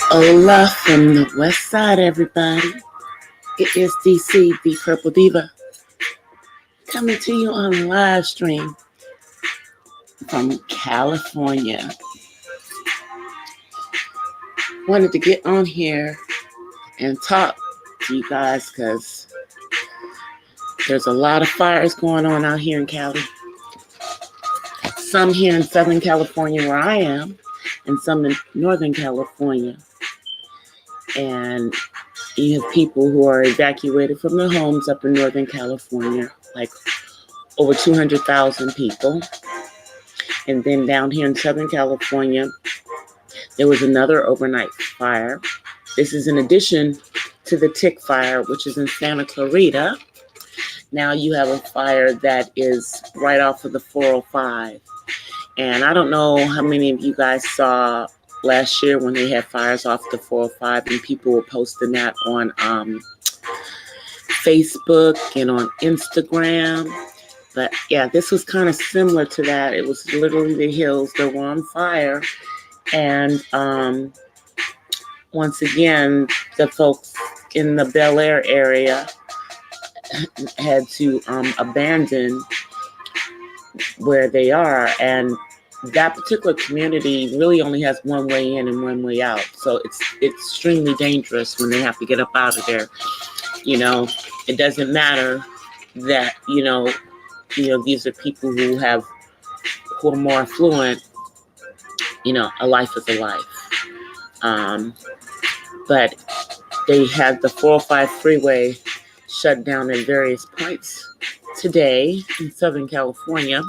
Hola from the west side, everybody. It is DC, the Purple Diva, coming to you on Livestream from California. Wanted to get on here and talk to you guys because there's a lot of fires going on out here in Cali. Some here in Southern California where I am, and some in Northern California. And you have people who are evacuated from their homes up in Northern California, like over 200,000 people. And then down here in Southern California, there was another overnight fire. This is in addition to the tick fire, which is in Santa Clarita. Now you have a fire that is right off of the 405. And I don't know how many of you guys saw last year when they had fires off the 405 and people were posting that on Facebook and on Instagram. But yeah, this was kind of similar to that. It was literally the hills that were on fire. And once again, the folks in the Bel Air area had to abandon where they are. And that particular community really only has one way in and one way out. So it's extremely dangerous when they have to get up out of there. You know, it doesn't matter that, you know, these are people who are more affluent. You know, a life is a life. But they had the 405 freeway shut down at various points today in Southern California.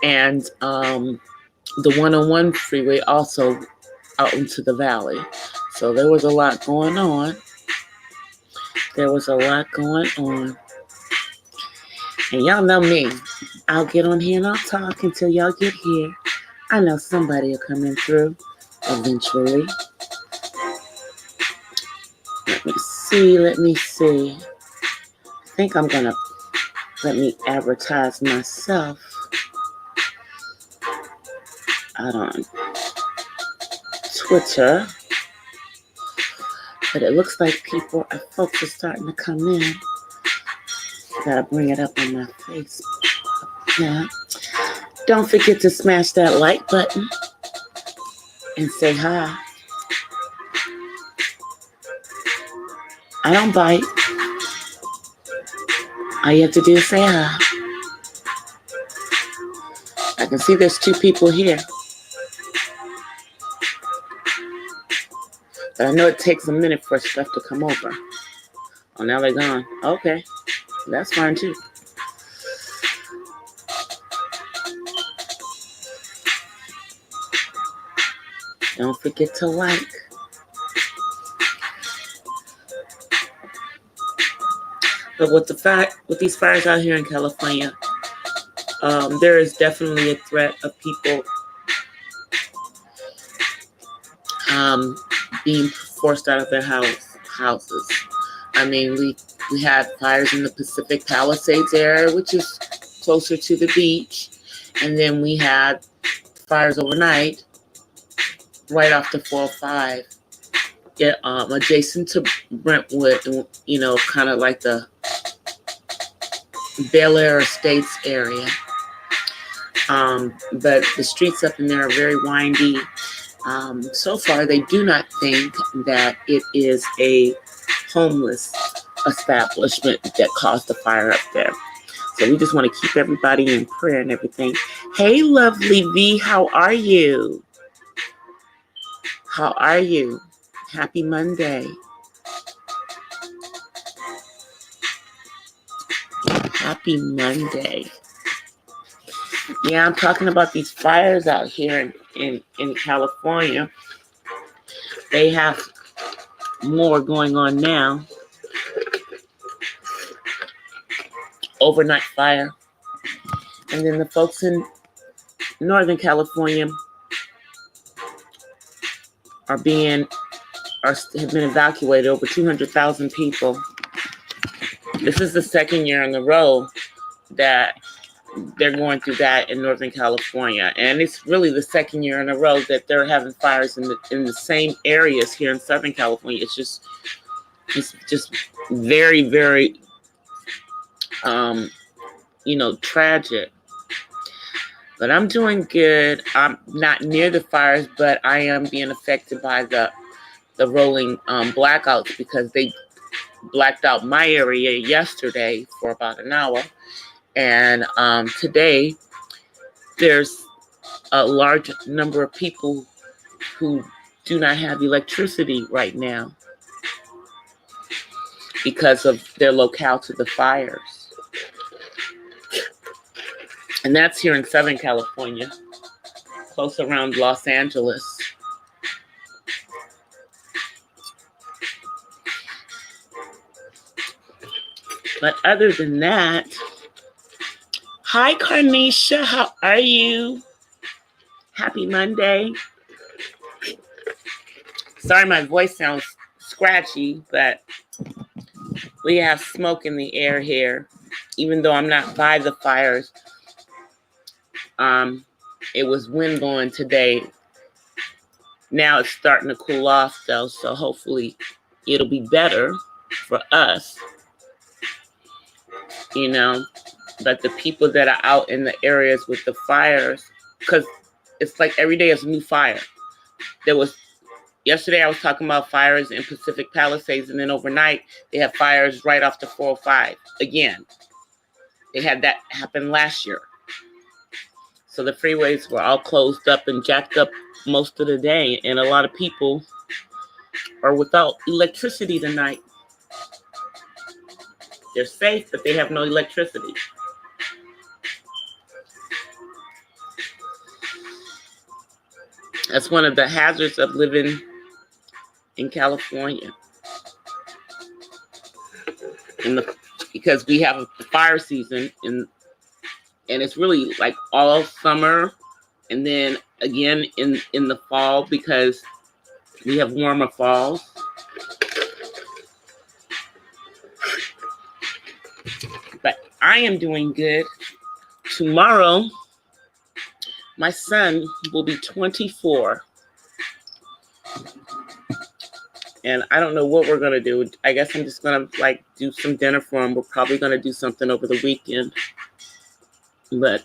And the 101 freeway also out into the valley. So there was a lot going on. And y'all know me. I'll get on here and I'll talk until y'all get here. I know somebody will come in through eventually. Let me see. I think I'm going to let me advertise myself out on Twitter. But it looks like folks are starting to come in. Gotta bring it up on my Facebook. Yeah. Don't forget to smash that like button and say hi. I don't bite. All you have to do is say hi. I can see there's 2 people here. But I know it takes a minute for stuff to come over. Oh, now they're gone. Okay. That's fine too. Don't forget to like. But with these fires out here in California, there is definitely a threat of people being forced out of their houses. I mean, we had fires in the Pacific Palisades area, which is closer to the beach, and then we had fires overnight right off the 405, adjacent to Brentwood, you know, kind of like the Bel Air Estates area. But the streets up in there are very windy. So far, they do not think that it is a homeless establishment that caused the fire up there. So we just want to keep everybody in prayer and everything. Hey, lovely V, how are you? How are you? Happy Monday. Happy Monday. Yeah, I'm talking about these fires out here in California. They have more going on now. Overnight fire. And then the folks in Northern California have been evacuated, over 200,000 people. This is the second year in a row that they're going through that in Northern California. And it's really the second year in a row that they're having fires in the same areas here in Southern California. It's just very, very, tragic. But I'm doing good. I'm not near the fires, but I am being affected by the rolling blackouts, because they blacked out my area yesterday for about an hour. And today, there's a large number of people who do not have electricity right now because of their locale to the fires. And that's here in Southern California, close around Los Angeles. But other than that, hi, Carnisha, how are you? Happy Monday. Sorry, my voice sounds scratchy, but we have smoke in the air here. Even though I'm not by the fires, it was wind blowing today. Now it's starting to cool off, though, so hopefully it'll be better for us. But the people that are out in the areas with the fires, because it's like every day is a new fire. Yesterday I was talking about fires in Pacific Palisades, and then overnight they have fires right off the 405 again. They had that happen last year. So the freeways were all closed up and jacked up most of the day, and a lot of people are without electricity tonight. They're safe, but they have no electricity. That's one of the hazards of living in California. Because we have a fire season, and it's really like all summer, and then again in the fall, because we have warmer falls. But I am doing good. Tomorrow, my son will be 24. And I don't know what we're going to do. I guess I'm just going to do some dinner for him. We're probably going to do something over the weekend. But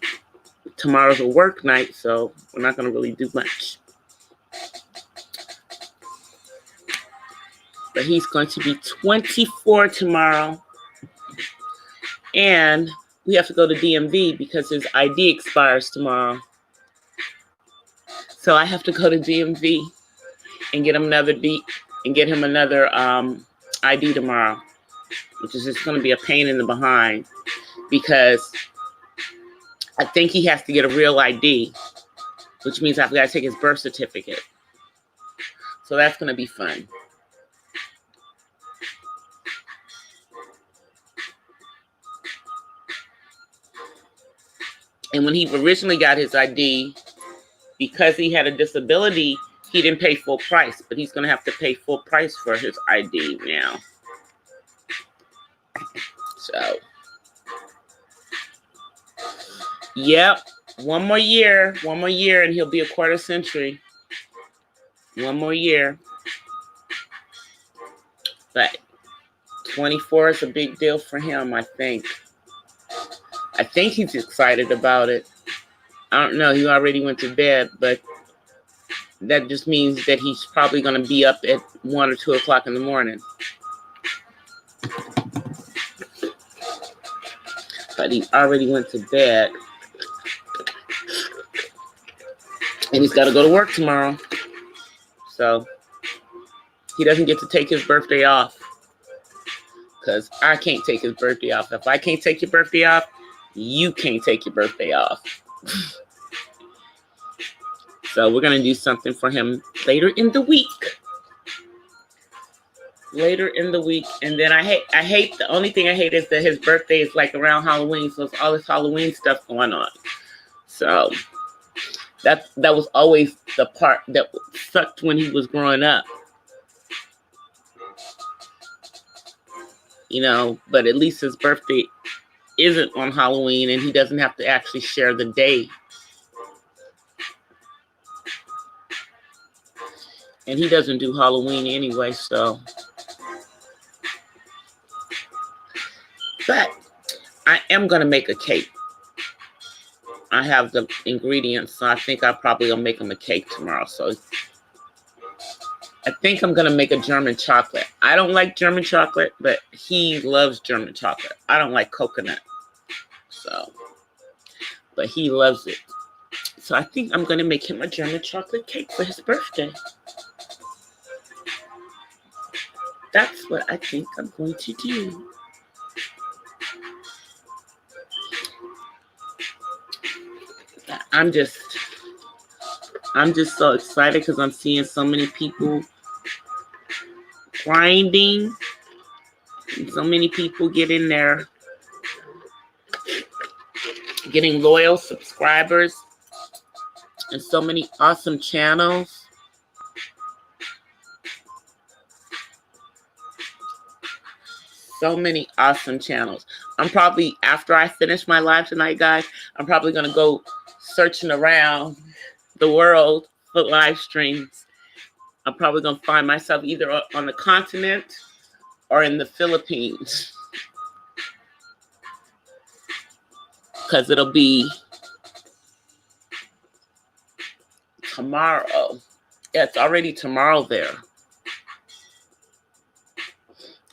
tomorrow's a work night, so we're not going to really do much. But he's going to be 24 tomorrow. And we have to go to DMV because his ID expires tomorrow. So I have to go to DMV and get him another ID tomorrow, which is just going to be a pain in the behind, because I think he has to get a real ID, which means I've got to take his birth certificate. So that's going to be fun. And when he originally got his ID, because he had a disability, he didn't pay full price, but he's going to have to pay full price for his ID now. So, yep, one more year, and he'll be a quarter century. One more year. But 24 is a big deal for him, I think. I think he's excited about it. I don't know. He already went to bed, but that just means that he's probably going to be up at 1 or 2 o'clock in the morning. But he already went to bed. And he's got to go to work tomorrow. So he doesn't get to take his birthday off. Because I can't take his birthday off. If I can't take your birthday off, you can't take your birthday off. So we're going to do something for him later in the week. And then I hate, the only thing I hate is that his birthday is like around Halloween. So it's all this Halloween stuff going on. So that was always the part that sucked when he was growing up. But at least his birthday isn't on Halloween, and he doesn't have to actually share the day. And he doesn't do Halloween anyway, so. But I am going to make a cake. I have the ingredients, so I think I'm probably going to make him a cake tomorrow. So I think I'm going to make a German chocolate. I don't like German chocolate, but he loves German chocolate. I don't like coconut. So, but he loves it. So I think I'm going to make him a German chocolate cake for his birthday. That's what I think I'm going to do. I'm just so excited because I'm seeing so many people grinding. And so many people getting loyal subscribers, and so many awesome channels. So many awesome channels. I'm probably, after I finish my live tonight, guys, I'm probably going to go searching around the world for live streams. I'm probably going to find myself either on the continent or in the Philippines. Because it'll be tomorrow. Yeah, it's already tomorrow there.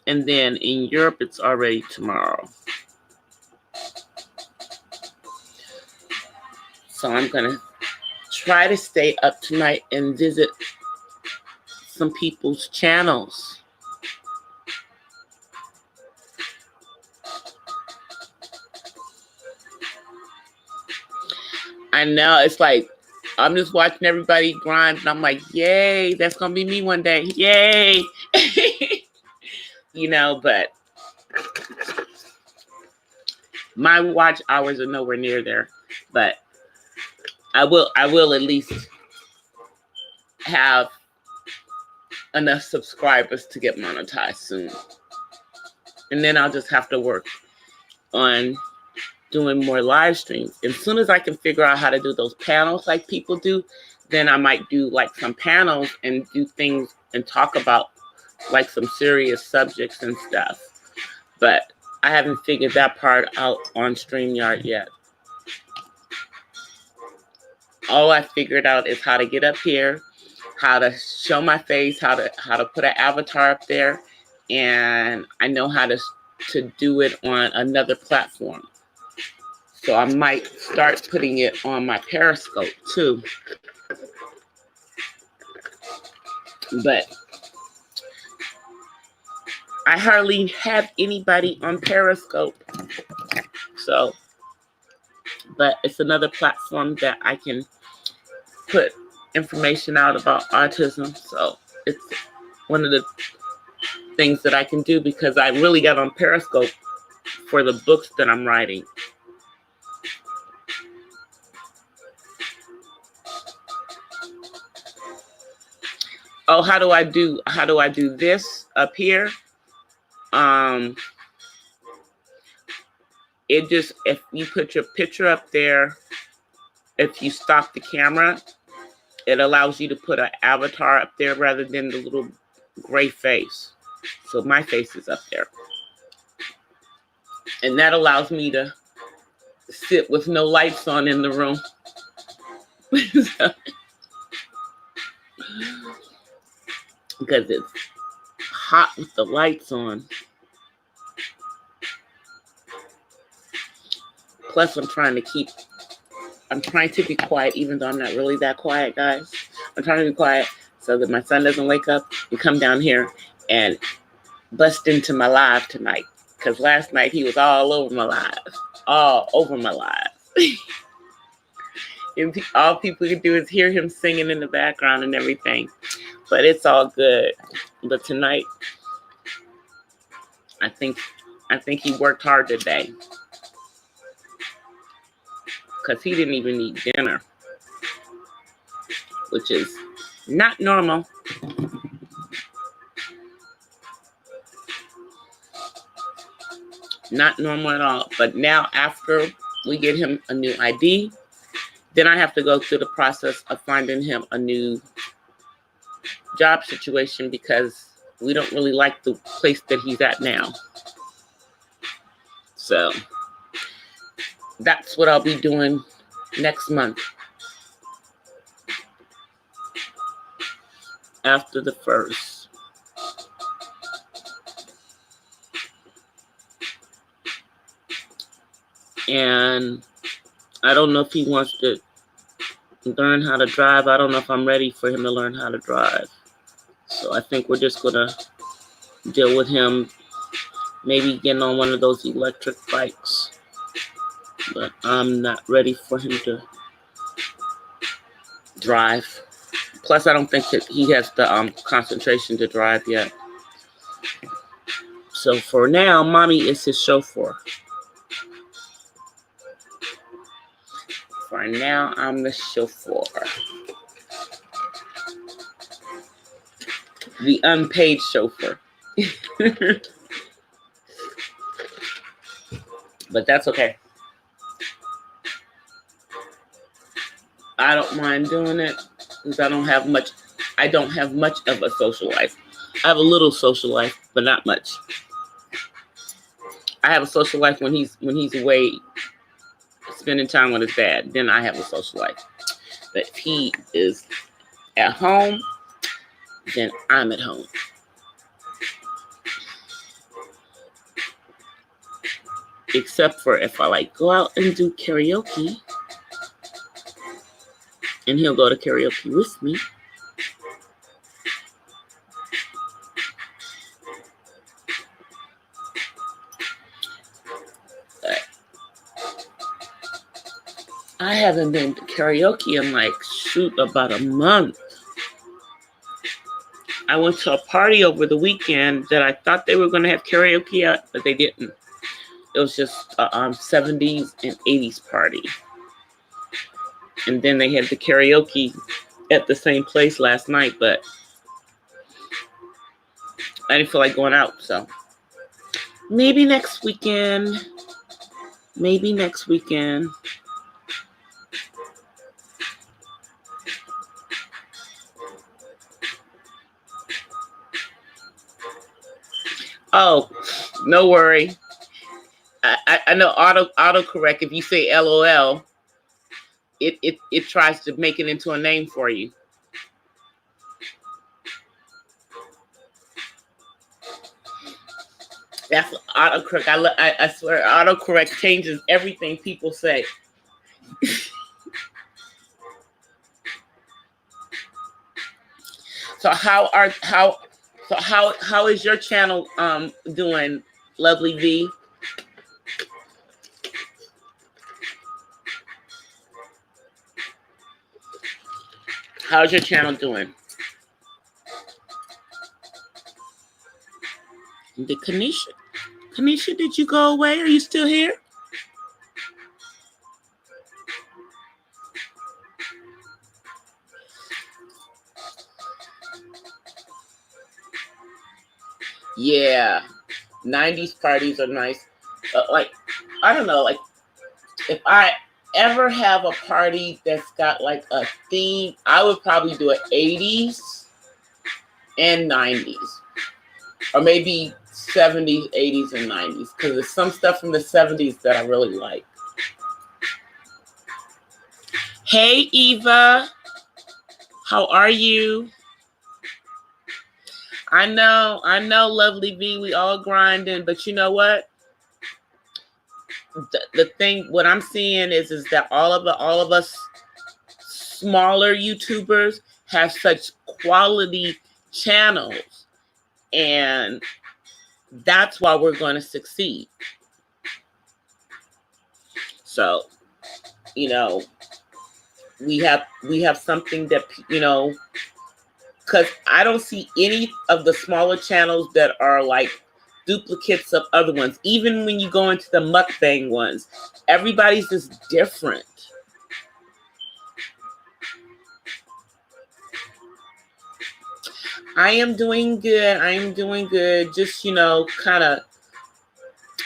And then in Europe, it's already tomorrow. So I'm going to try to stay up tonight and visit some people's channels. I know, it's like, I'm just watching everybody grind, and I'm like, yay, that's going to be me one day. Yay. You know, but my watch hours are nowhere near there. But I will at least have enough subscribers to get monetized soon. And then I'll just have to work on doing more live streams. As soon as I can figure out how to do those panels like people do, then I might do like some panels and do things and talk about like some serious subjects and stuff. But I haven't figured that part out on StreamYard yet. All I figured out is how to get up here, how to show my face, how to put an avatar up there, and I know how to do it on another platform. So I might start putting it on my Periscope too. But I hardly have anybody on Periscope. So, but it's another platform that I can put information out about autism. So it's one of the things that I can do because I really got on Periscope for the books that I'm writing. Oh, how do I do this up here? It just, if you put your picture up there, if you stop the camera, it allows you to put an avatar up there rather than the little gray face. So my face is up there. And that allows me to sit with no lights on in the room. Because it's hot with the lights on. Plus, I'm trying to be quiet, even though I'm not really that quiet, guys. I'm trying to be quiet so that my son doesn't wake up and come down here and bust into my live tonight. Because last night he was all over my live. And all people can do is hear him singing in the background and everything. But it's all good. But tonight, I think he worked hard today. Because he didn't even eat dinner, which is not normal. Not normal at all. But now after we get him a new ID, then I have to go through the process of finding him a new job situation because we don't really like the place that he's at now. So that's what I'll be doing next month after the 1st. And I don't know if he wants to learn how to drive. I don't know if I'm ready for him to learn how to drive. So I think we're just going to deal with him maybe getting on one of those electric bikes. But I'm not ready for him to drive. Plus, I don't think that he has the concentration to drive yet. So for now, mommy is his chauffeur. For now, I'm the chauffeur. The unpaid chauffeur. But that's okay. I don't mind doing it because I don't have much of a social life. I have a little social life, but not much. I have a social life when he's away spending time with his dad. Then I have a social life. But if he is at home, then I'm at home. Except for if I go out and do karaoke, and he'll go to karaoke with me. But I haven't been to karaoke in about a month. I went to a party over the weekend that I thought they were going to have karaoke at, but they didn't. It was just a 70s and 80s party. And then they had the karaoke at the same place last night, but I didn't feel like going out, so maybe next weekend. Maybe next weekend. Oh, no worry. I know autocorrect, if you say LOL, it tries to make it into a name for you. That's autocorrect. I swear, autocorrect changes everything people say. So how is your channel doing, Lovely V? How's your channel doing? Did Kanisha, did you go away? Are you still here? Yeah, 90s parties are nice. I don't know, if I ever have a party that's got a theme, I would probably do it 80s and 90s, or maybe 70s, 80s, and 90s, because there's some stuff from the 70s that I really like. Hey, Eva, how are you? I know, Lovely V, we all grinding, but you know what? The thing, what I'm seeing is that all of us smaller YouTubers have such quality channels, and that's why we're going to succeed. So, we have something that, because I don't see any of the smaller channels that are duplicates of other ones. Even when you go into the mukbang ones, everybody's just different. I am doing good. Just, kind of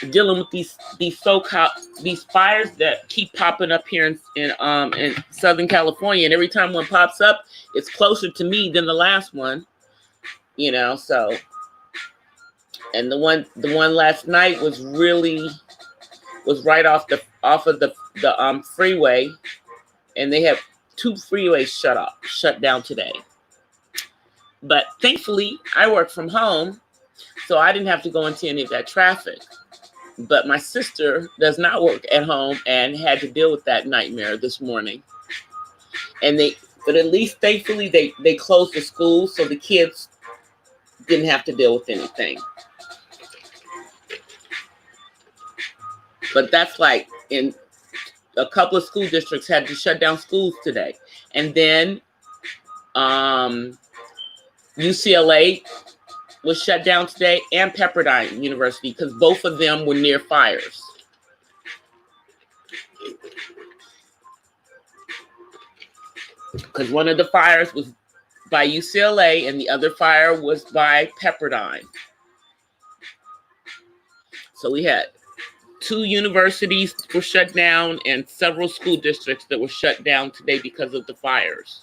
dealing with these so-called these fires that keep popping up here in Southern California, and every time one pops up, it's closer to me than the last one, you know. So, and the one last night was right off of the freeway, and they have 2 freeways shut down today. But thankfully, I work from home, so I didn't have to go into any of that traffic. But my sister does not work at home and had to deal with that nightmare this morning. But at least thankfully they closed the school, so the kids didn't have to deal with anything. But that's like in a couple of school districts had to shut down schools today. And then UCLA was shut down today, and Pepperdine University, because both of them were near fires. Because one of the fires was by UCLA and the other fire was by Pepperdine. So we had 2 universities were shut down and several school districts that were shut down today because of the fires.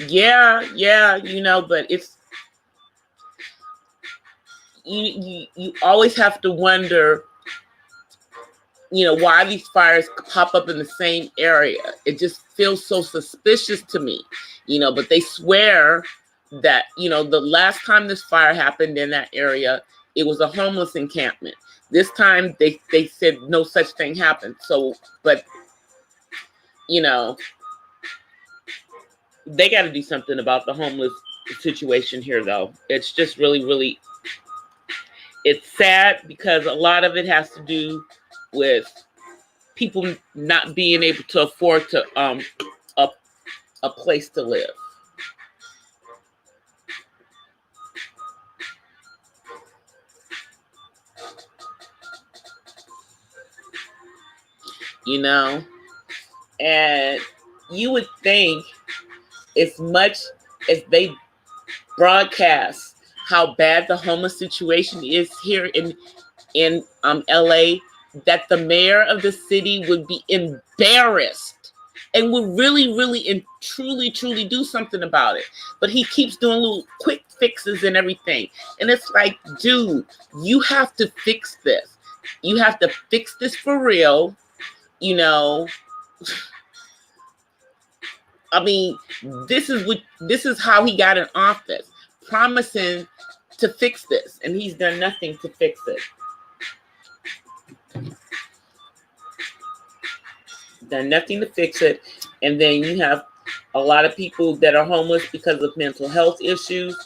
Yeah, you know, but it's you always have to wonder, you know, why these fires pop up in the same area. It just feels so suspicious to me, you know, but they swear that, you know, the last time this fire happened in that area, it was a homeless encampment. This time they said no such thing happened. So, but, you know, they got to do something about the homeless situation here, though. It's just really, it's sad because a lot of it has to do with people not being able to afford to a place to live. You know, and you would think, as much as they broadcast how bad the homeless situation is here in LA, that the mayor of the city would be embarrassed and would really and truly do something about it. But he keeps doing little quick fixes and everything. And it's like, dude, you have to fix this. You have to fix this for real, you know. I mean, this is how he got in office, promising to fix this, and he's done nothing to fix it. Done nothing to fix it, and then you have a lot of people that are homeless because of mental health issues,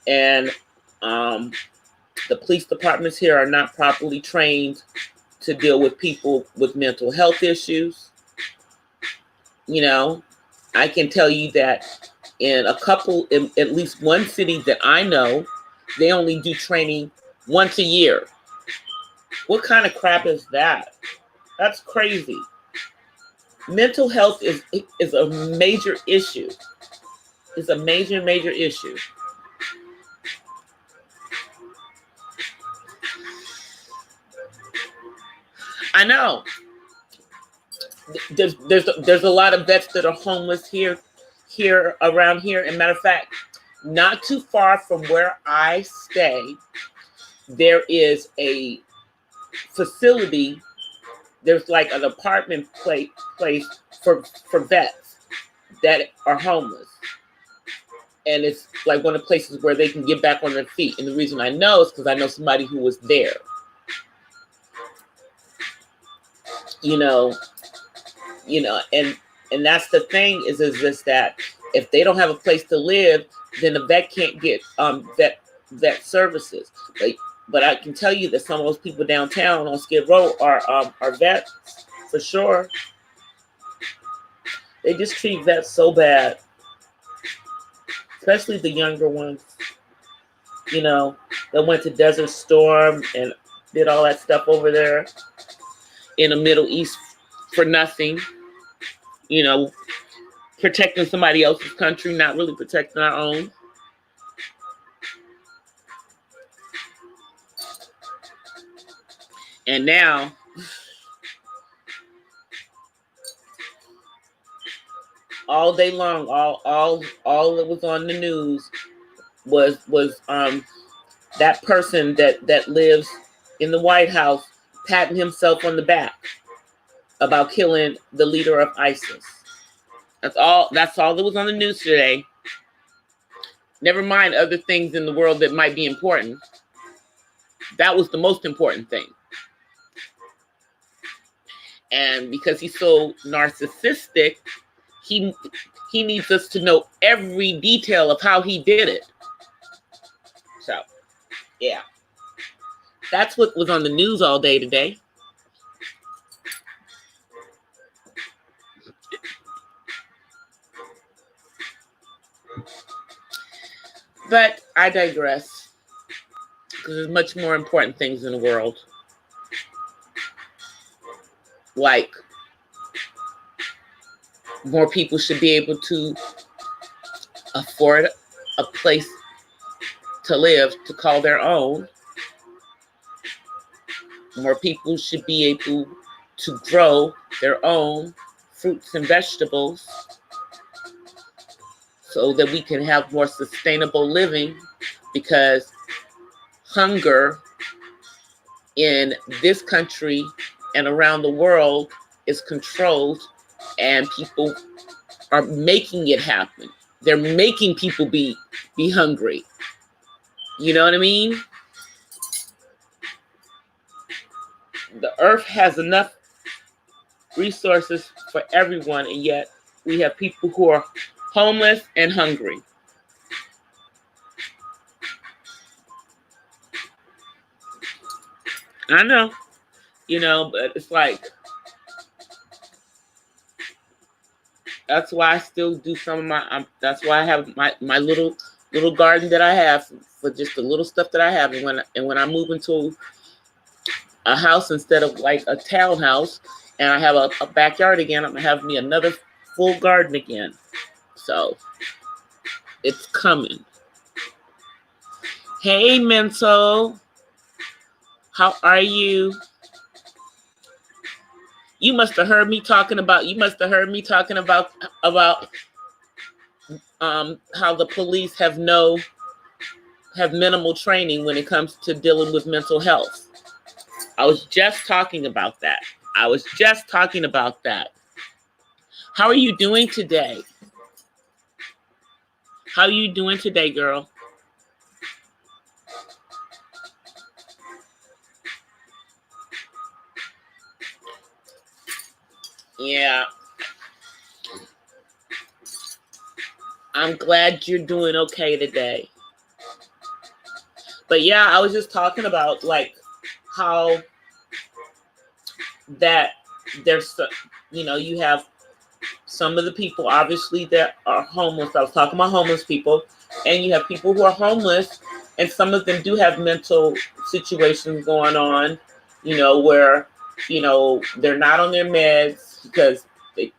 and the police departments here are not properly trained to deal with people with mental health issues. You know, I can tell you that in at least one city that I know, they only do training once a year. What kind of crap is that? That's crazy. Mental health is a major issue. It's a major issue. I know. There's a lot of vets that are homeless here around here. And matter of fact, not too far from where I stay, there is a facility. There's like an apartment place for vets that are homeless. And it's like one of the places where they can get back on their feet. And the reason I know is because I know somebody who was there. You know, and that's the thing is this, that if they don't have a place to live, then the vet can't get vet services. But I can tell you that some of those people downtown on Skid Row are vets for sure. They just treat vets so bad, especially the younger ones. You know, that went to Desert Storm and did all that stuff over there in the Middle East for nothing. You know, protecting somebody else's country, not really protecting our own. And now, all day long, all that was on the news was that person that lives in the White House patting himself on the back about killing the leader of ISIS. That's all that was on the news today. Never mind other things in the world that might be important. That was the most important thing. And because he's so narcissistic, he needs us to know every detail of how he did it. So, yeah. That's what was on the news all day today. But I digress, because there's much more important things in the world. Like, more people should be able to afford a place to live, to call their own. More people should be able to grow their own fruits and vegetables so that we can have more sustainable living, because hunger in this country and around the world is controlled, and people are making it happen. They're making people be hungry. You know what I mean? The earth has enough resources for everyone, and yet we have people who are homeless and hungry. I know, but it's like, that's why I still do some of my, that's why I have my little garden that I have for just the little stuff that I have. And when I move into a house instead of like a townhouse, and I have a backyard again, I'm gonna have me another full garden again. So it's coming. Hey, Mental, how are you? You must have heard me talking about how the police have minimal training when it comes to dealing with mental health. I was just talking about that. How are you doing today? How are you doing today, girl? Yeah. I'm glad you're doing okay today. But yeah, I was just talking about like how that there's, you have some of the people obviously that are homeless. I was talking about homeless people, and you have people who are homeless, and some of them do have mental situations going on, where, they're not on their meds because the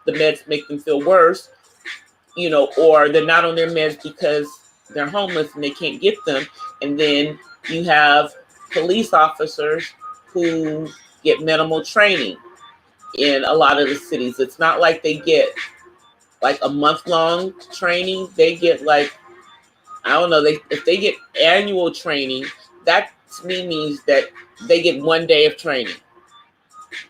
meds make them feel worse, or they're not on their meds because they're homeless and they can't get them. And then you have police officers who get minimal training in a lot of the cities. It's not like they get like a month-long training. They get like, I don't know, if they get annual training, that to me means that they get 1 day of training.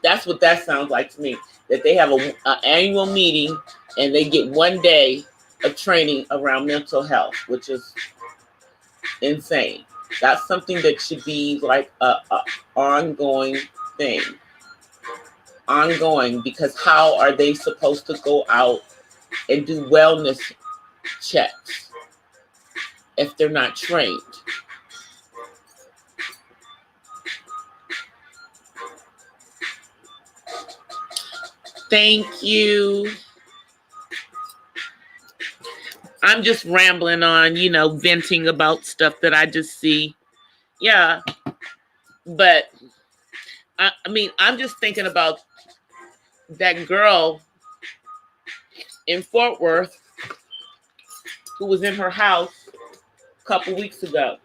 That's what that sounds like to me, that they have an annual meeting and they get 1 day of training around mental health, which is insane. That's something that should be like a ongoing thing. Ongoing, because how are they supposed to go out and do wellness checks if they're not trained? Thank you. I'm just rambling on, venting about stuff that I just see. Yeah. But I mean, I'm just thinking about that girl in Fort Worth who was in her house a couple weeks ago,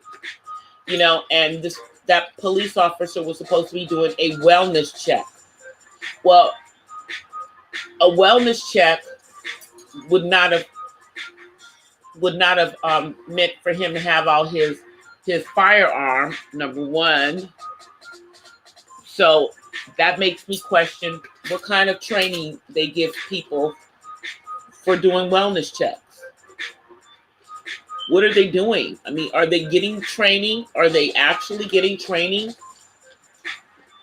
and that police officer was supposed to be doing a wellness check. Well, a wellness check would not have meant for him to have all his firearm, number one. So that makes me question what kind of training they give people for doing wellness checks. What are they doing? I mean, are they getting training? Are they actually getting training?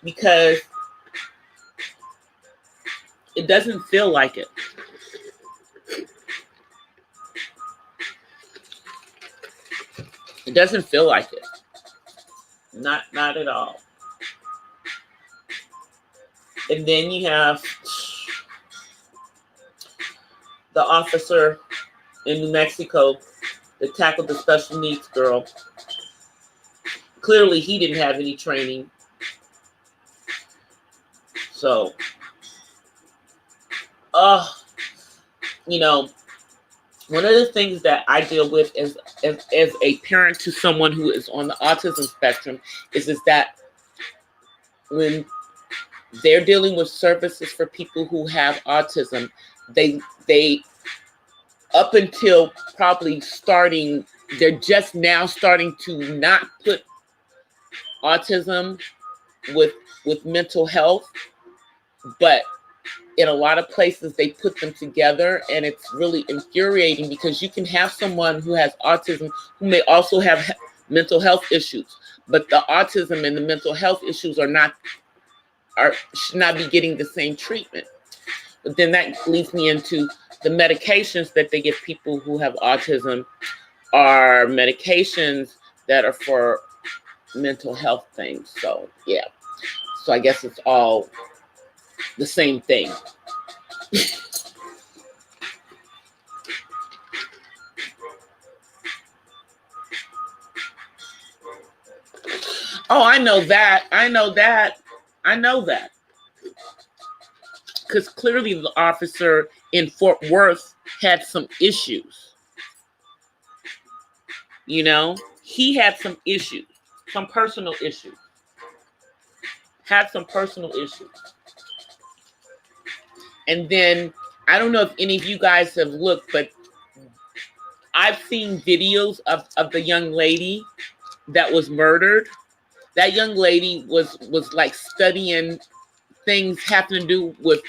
Because it doesn't feel like it. It doesn't feel like it. Not at all. And then you have the officer in New Mexico that tackled the special needs girl. Clearly, he didn't have any training. So, you know, one of the things that I deal with as a parent to someone who is on the autism spectrum is that when they're dealing with services for people who have autism, they up until probably starting, they're just now starting to not put autism with mental health, but in a lot of places they put them together, and it's really infuriating because you can have someone who has autism who may also have mental health issues, but the autism and the mental health issues should not be getting the same treatment. But then that leads me into the medications that they give people who have autism are medications that are for mental health things. So yeah, so I guess it's all the same thing. Oh, I know that. Because clearly the officer in Fort Worth had some issues. You know, he had some issues, some personal issues. And then, I don't know if any of you guys have looked, but I've seen videos of the young lady that was murdered. That young lady was like studying things having to do with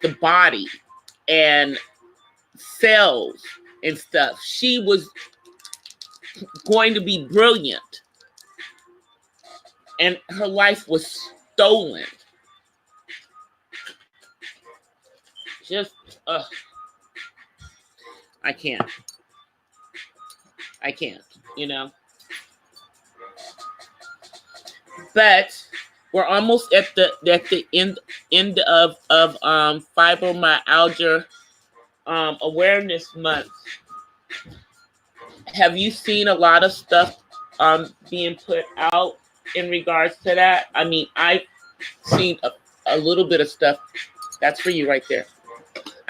the body and cells and stuff. She was going to be brilliant, and her life was stolen. Just, I can't, you know. But we're almost at the end of fibromyalgia awareness month. Have you seen a lot of stuff being put out in regards to that? I mean, I've seen a little bit of stuff. That's for you right there.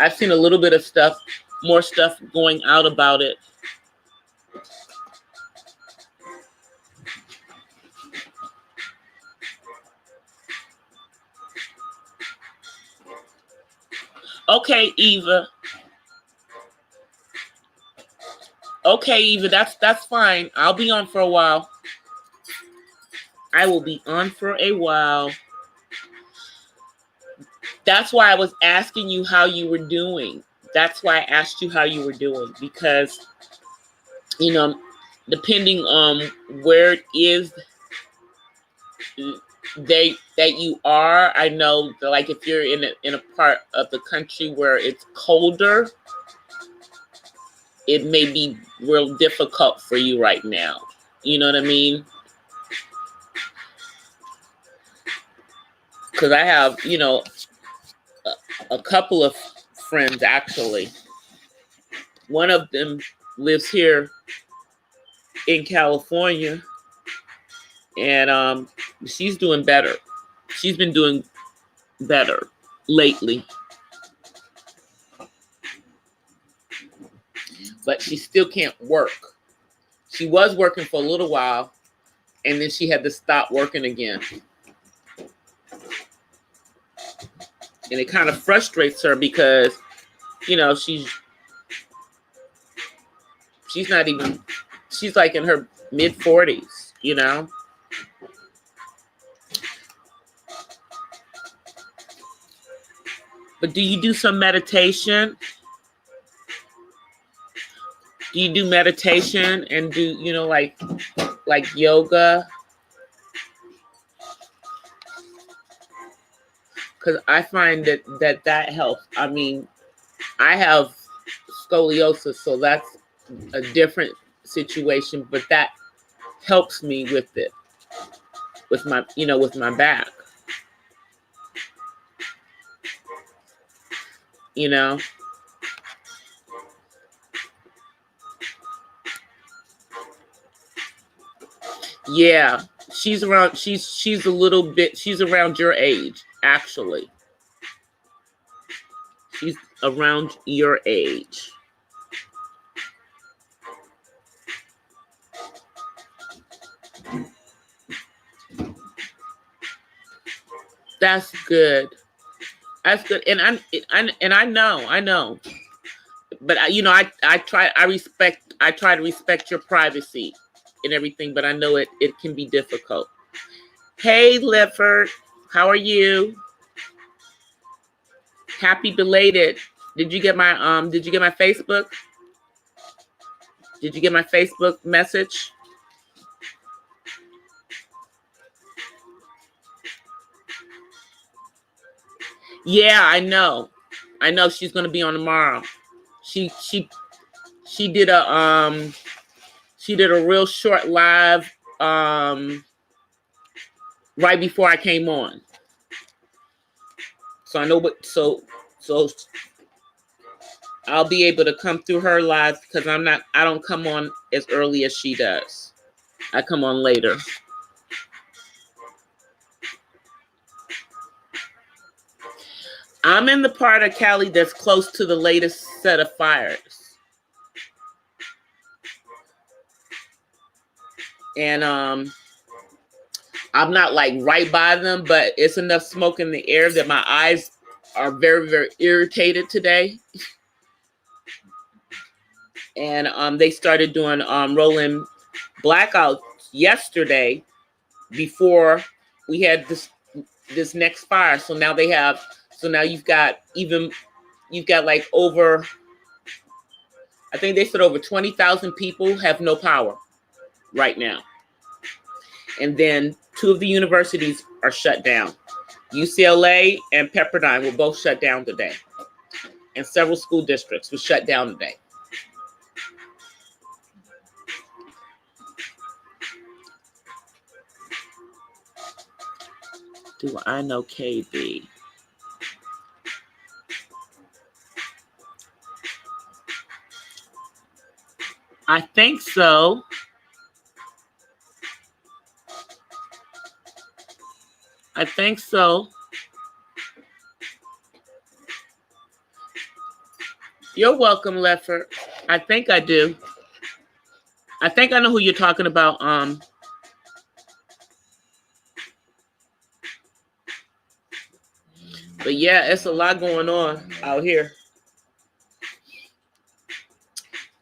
I've seen a little bit of stuff, more stuff going out about it. Okay, Eva. Okay, Eva, that's fine. I'll be on for a while. I will be on for a while. That's why I was asking you how you were doing. That's why I asked you how you were doing, because, you know, depending on where it is that you are, I know that, like, if you're in a part of the country where it's colder, it may be real difficult for you right now. You know what I mean? Because I have, you know, a couple of friends, actually. One of them lives here in California, and she's doing better. She's been doing better lately. But she still can't work. She was working for a little while, and then she had to stop working again. And it kind of frustrates her because, you know, she's not even, she's like in her mid-40s, you know. But do you do some meditation? Do you do meditation and do, you know, like yoga? Because I find that helps. I mean, I have scoliosis, so that's a different situation, but that helps me with it, with my, you know, with my back, you know. Yeah, she's around, she's a little bit, she's around your age, actually. She's around your age. That's good. That's good. And I know. But you know, I try to respect your privacy and everything, but I know it can be difficult. Hey, Lifford, how are you? Happy belated. Did you get my Facebook? Did you get my Facebook message? Yeah, I know. I know she's gonna be on tomorrow. She did a real short live right before I came on. So I know what so I'll be able to come through her live because I don't come on as early as she does. I come on later. I'm in the part of Cali that's close to the latest set of fires. And I'm not like right by them, but it's enough smoke in the air that my eyes are very, very irritated today. And they started doing rolling blackouts yesterday before we had this next fire. So now you've got like over, I think they said over 20,000 people have no power right now. And then 2 of the universities are shut down. UCLA and Pepperdine were both shut down today. And several school districts were shut down today. Do I know KB? I think so. I think so. You're welcome, Leffert. I think I do. I think I know who you're talking about. But yeah, it's a lot going on out here.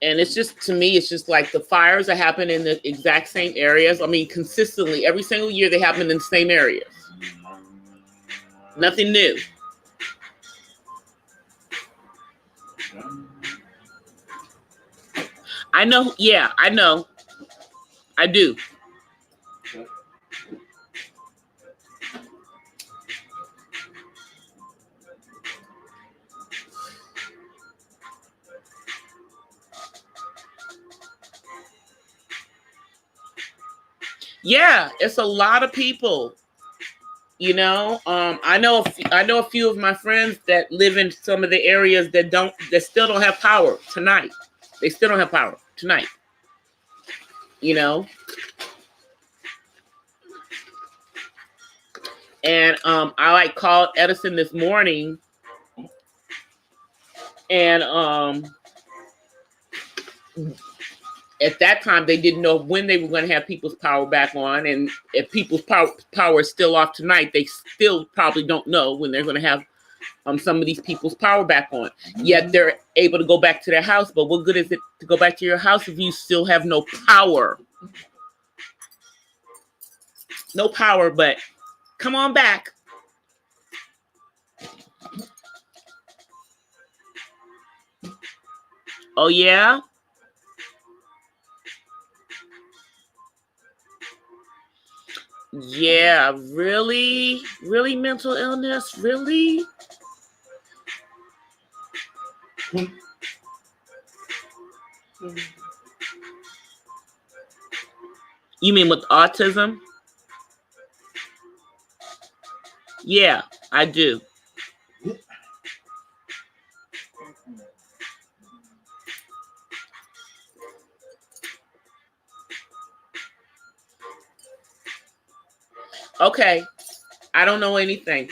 And it's just, to me, it's just like the fires are happening in the exact same areas. I mean, consistently, every single year they happen in the same areas. Nothing new. I know. Yeah, I know. I do. Yeah, it's a lot of people. You know, I know a few of my friends that live in some of the areas that still don't have power tonight. They still don't have power tonight. You know, and I like called Edison this morning, and at that time, they didn't know when they were going to have people's power back on. And if people's power is still off tonight, they still probably don't know when they're going to have some of these people's power back on. Yet they're able to go back to their house. But what good is it to go back to your house if you still have no power? No power, but come on back. Oh, yeah? Yeah, really? Really mental illness? Really? You mean with autism? Yeah, I do. Okay, I don't know anything.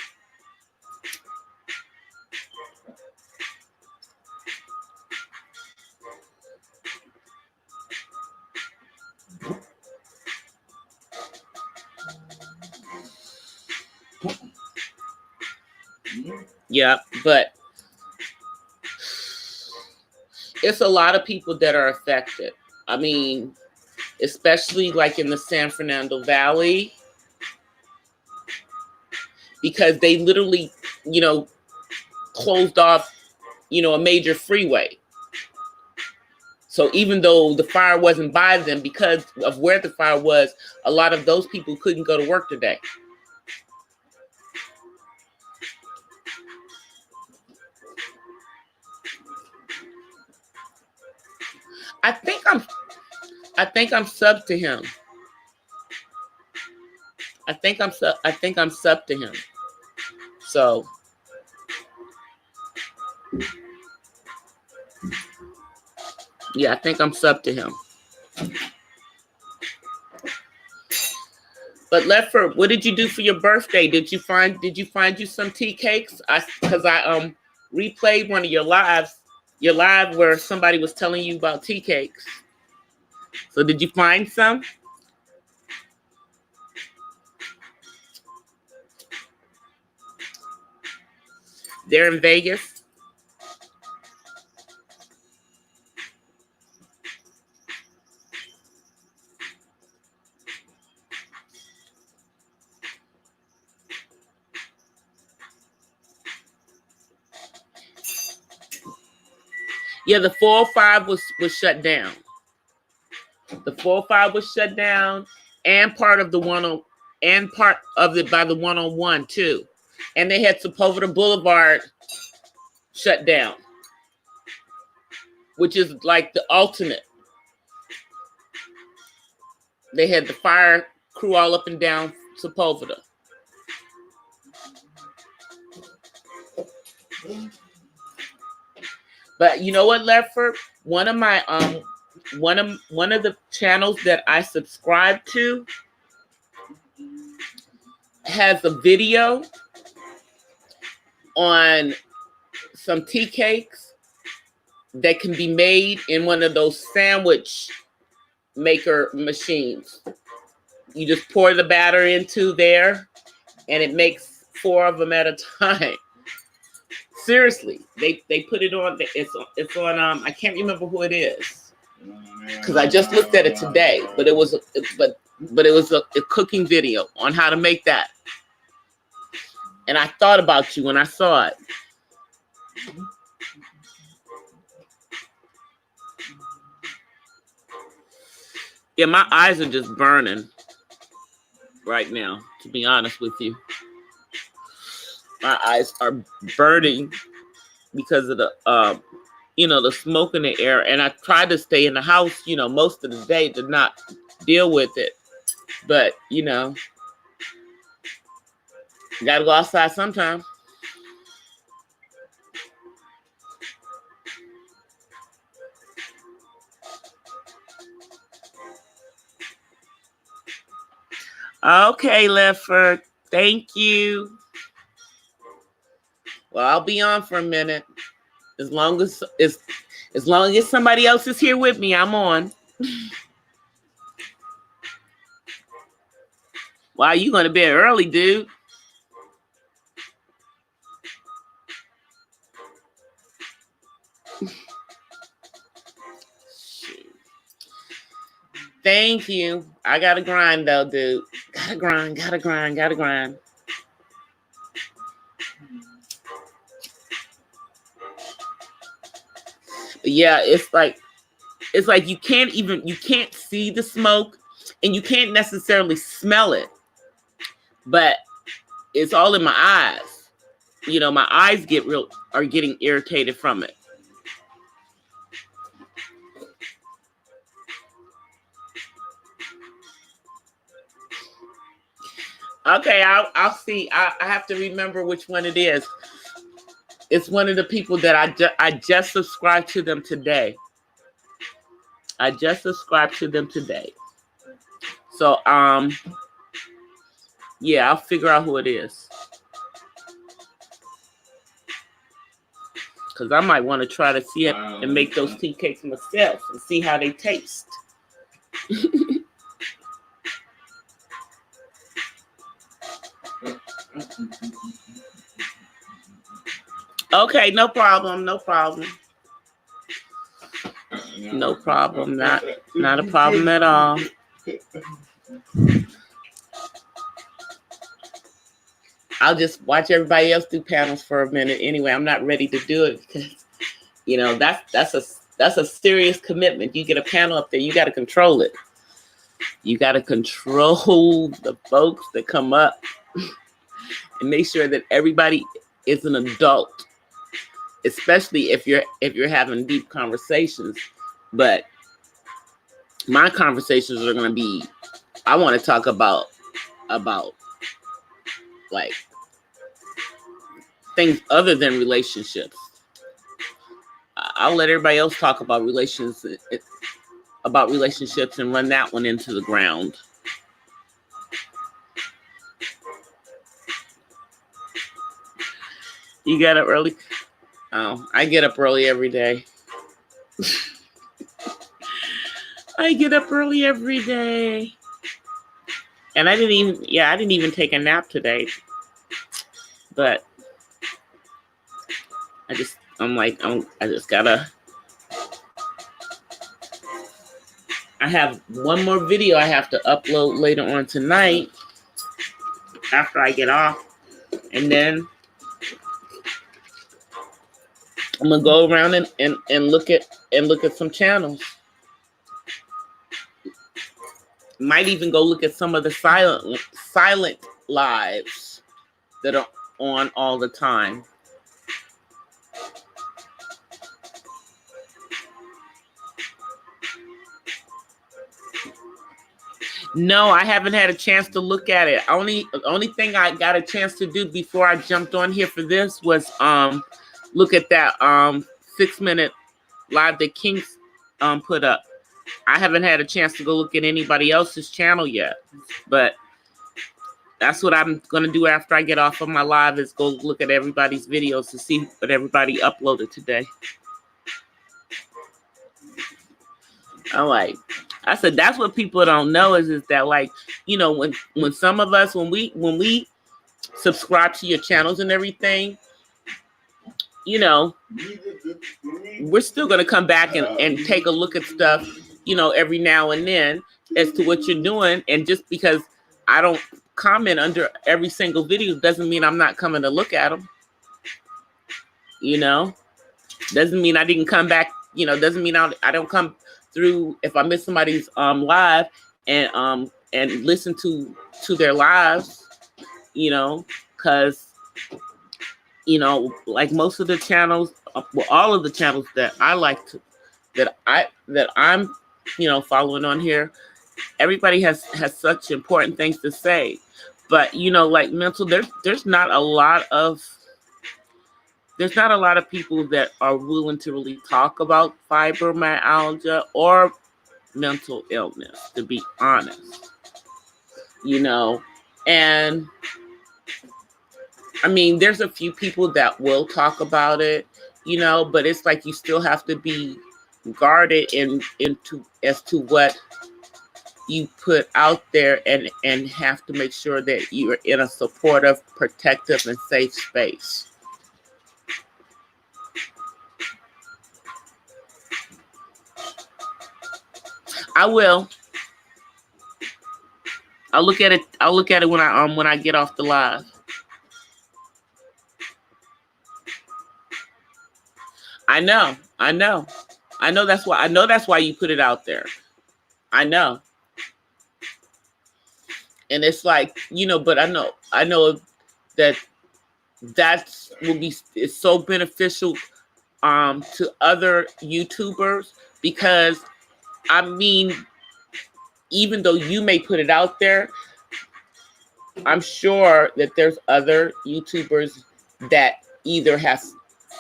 Yeah, but it's a lot of people that are affected. I mean, especially like in the San Fernando Valley, because they literally, closed off, a major freeway. So even though the fire wasn't by them, because of where the fire was, a lot of those people couldn't go to work today. I think I'm sub to him. I think I'm sub to him. So yeah, I think I'm sub to him. But Lefford, what did you do for your birthday? Did you find you some tea cakes? Because I replayed one of your live where somebody was telling you about tea cakes. So did you find some? They're in Vegas. Yeah, the 405 was shut down. The 405 was shut down, and part of it by the 101 too. And they had Sepulveda Boulevard shut down, which is like the alternate. They had the fire crew all up and down Sepulveda. But you know what, Lefford? One of my one of the channels that I subscribe to has a video on some tea cakes that can be made in one of those sandwich maker machines. You just pour the batter into there and it makes 4 of them at a time. Seriously, they put it on. It's on. I can't remember who it is because I just looked at it today. But it was a cooking video on how to make that. And I thought about you when I saw it. Yeah, my eyes are just burning right now, to be honest with you. My eyes are burning because of the the smoke in the air. And I tried to stay in the house, most of the day to not deal with it. But, gotta go outside sometime. Okay, Lefford. Thank you. Well, I'll be on for a minute. As long as somebody else is here with me, I'm on. Wow, you going to bed early, dude. Thank you. I got to grind, though, dude. Gotta grind. Yeah, it's like you can't see the smoke and you can't necessarily smell it, but it's all in my eyes. You know, my eyes are getting irritated from it. Okay, I'll see. I have to remember which one it is. It's one of the people that I just subscribed to them today. So yeah, I'll figure out who it is. Because I might want to try to see it and make those tea cakes myself and see how they taste. Okay, no problem. Not a problem at all. I'll just watch everybody else do panels for a minute. Anyway, I'm not ready to do it because, you know, that's a serious commitment. You get a panel up there, you got to control it. You got to control the folks that come up and make sure that everybody is an adult, especially if you're having deep conversations. But my conversations are going to be, I want to talk about like things other than relationships. I'll let everybody else talk about relationships and run that one into the ground. You get up early? Oh, I get up early every day. And I didn't even take a nap today. But I just gotta. I have one more video I have to upload later on tonight after I get off. And then I'm gonna go around and look at some channels. Might even go look at some of the silent lives that are on all the time. No, I haven't had a chance to look at it. The only thing I got a chance to do before I jumped on here for this was look at that 6-minute live that King's put up. I haven't had a chance to go look at anybody else's channel yet, but that's what I'm going to do after I get off of my live is go look at everybody's videos to see what everybody uploaded today. I said, that's what people don't know is that, like, you know, when some of us, when we subscribe to your channels and everything, you know, we're still going to come back and take a look at stuff, you know, every now and then as to what you're doing. And just because I don't comment under every single video doesn't mean I'm not coming to look at them. You know, doesn't mean I didn't come back. You know, doesn't mean I don't come through if I miss somebody's live and listen to their lives. You know, because you know, like most of the channels, well, all of the channels that I like to, that I'm, you know, following on here, everybody has such important things to say. But, you know, like mental, there's not a lot of people that are willing to really talk about fibromyalgia or mental illness, to be honest. You know, and I mean, there's a few people that will talk about it, you know, but it's like you still have to be guarded into as to what you put out there, and have to make sure that you're in a supportive, protective, and safe space. I will. I'll look at it. I'll look at it when I get off the live. I know. That's why you put it out there. I know. And it's like, but I know that it's so beneficial to other YouTubers, because I mean, even though you may put it out there, I'm sure that there's other YouTubers that either have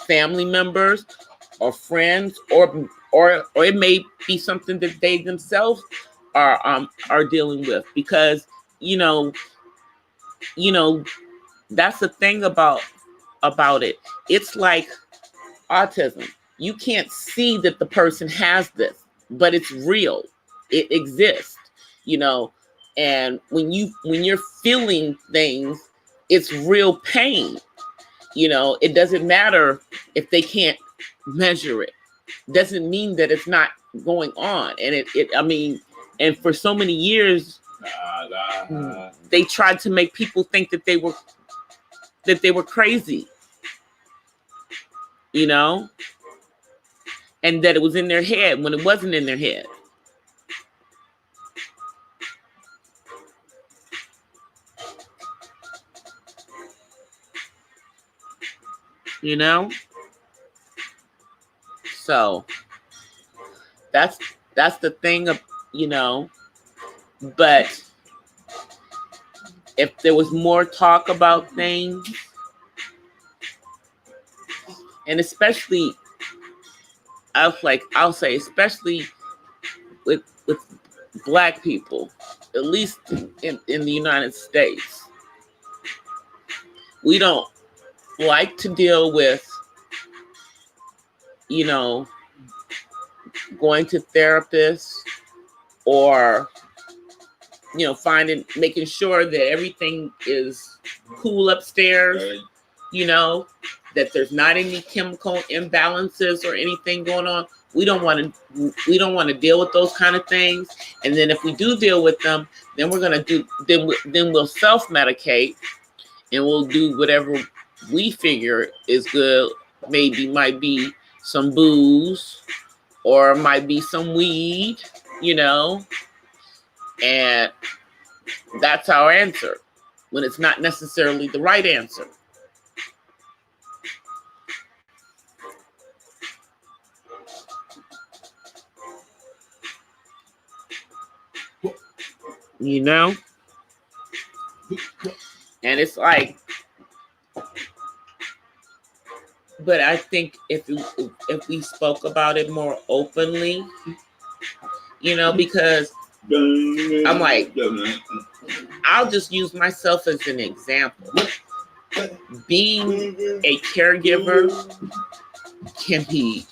family members or friends, or it may be something that they themselves are dealing with, because that's the thing about it. It's like autism. You can't see that the person has this, but it's real. It exists, and when you're feeling things, it's real pain. It doesn't matter if they can't measure it. Doesn't mean that it's not going on. And and for so many years, they tried to make people think that they were crazy, and that it was in their head when it wasn't in their head. So that's the thing of, but if there was more talk about things, and especially, I'll say, especially with Black people, at least in the United States, we don't like to deal with, going to therapists, or making sure that everything is cool upstairs, that there's not any chemical imbalances or anything going on. We don't want to deal with those kind of things. And then if we do deal with them, then we'll self-medicate, and we'll do whatever we figure is good. Might be some booze, or might be some weed, and that's our answer, when it's not necessarily the right answer. And it's like, but I think if we spoke about it more openly, because I'm like, I'll just use myself as an example. Being a caregiver can be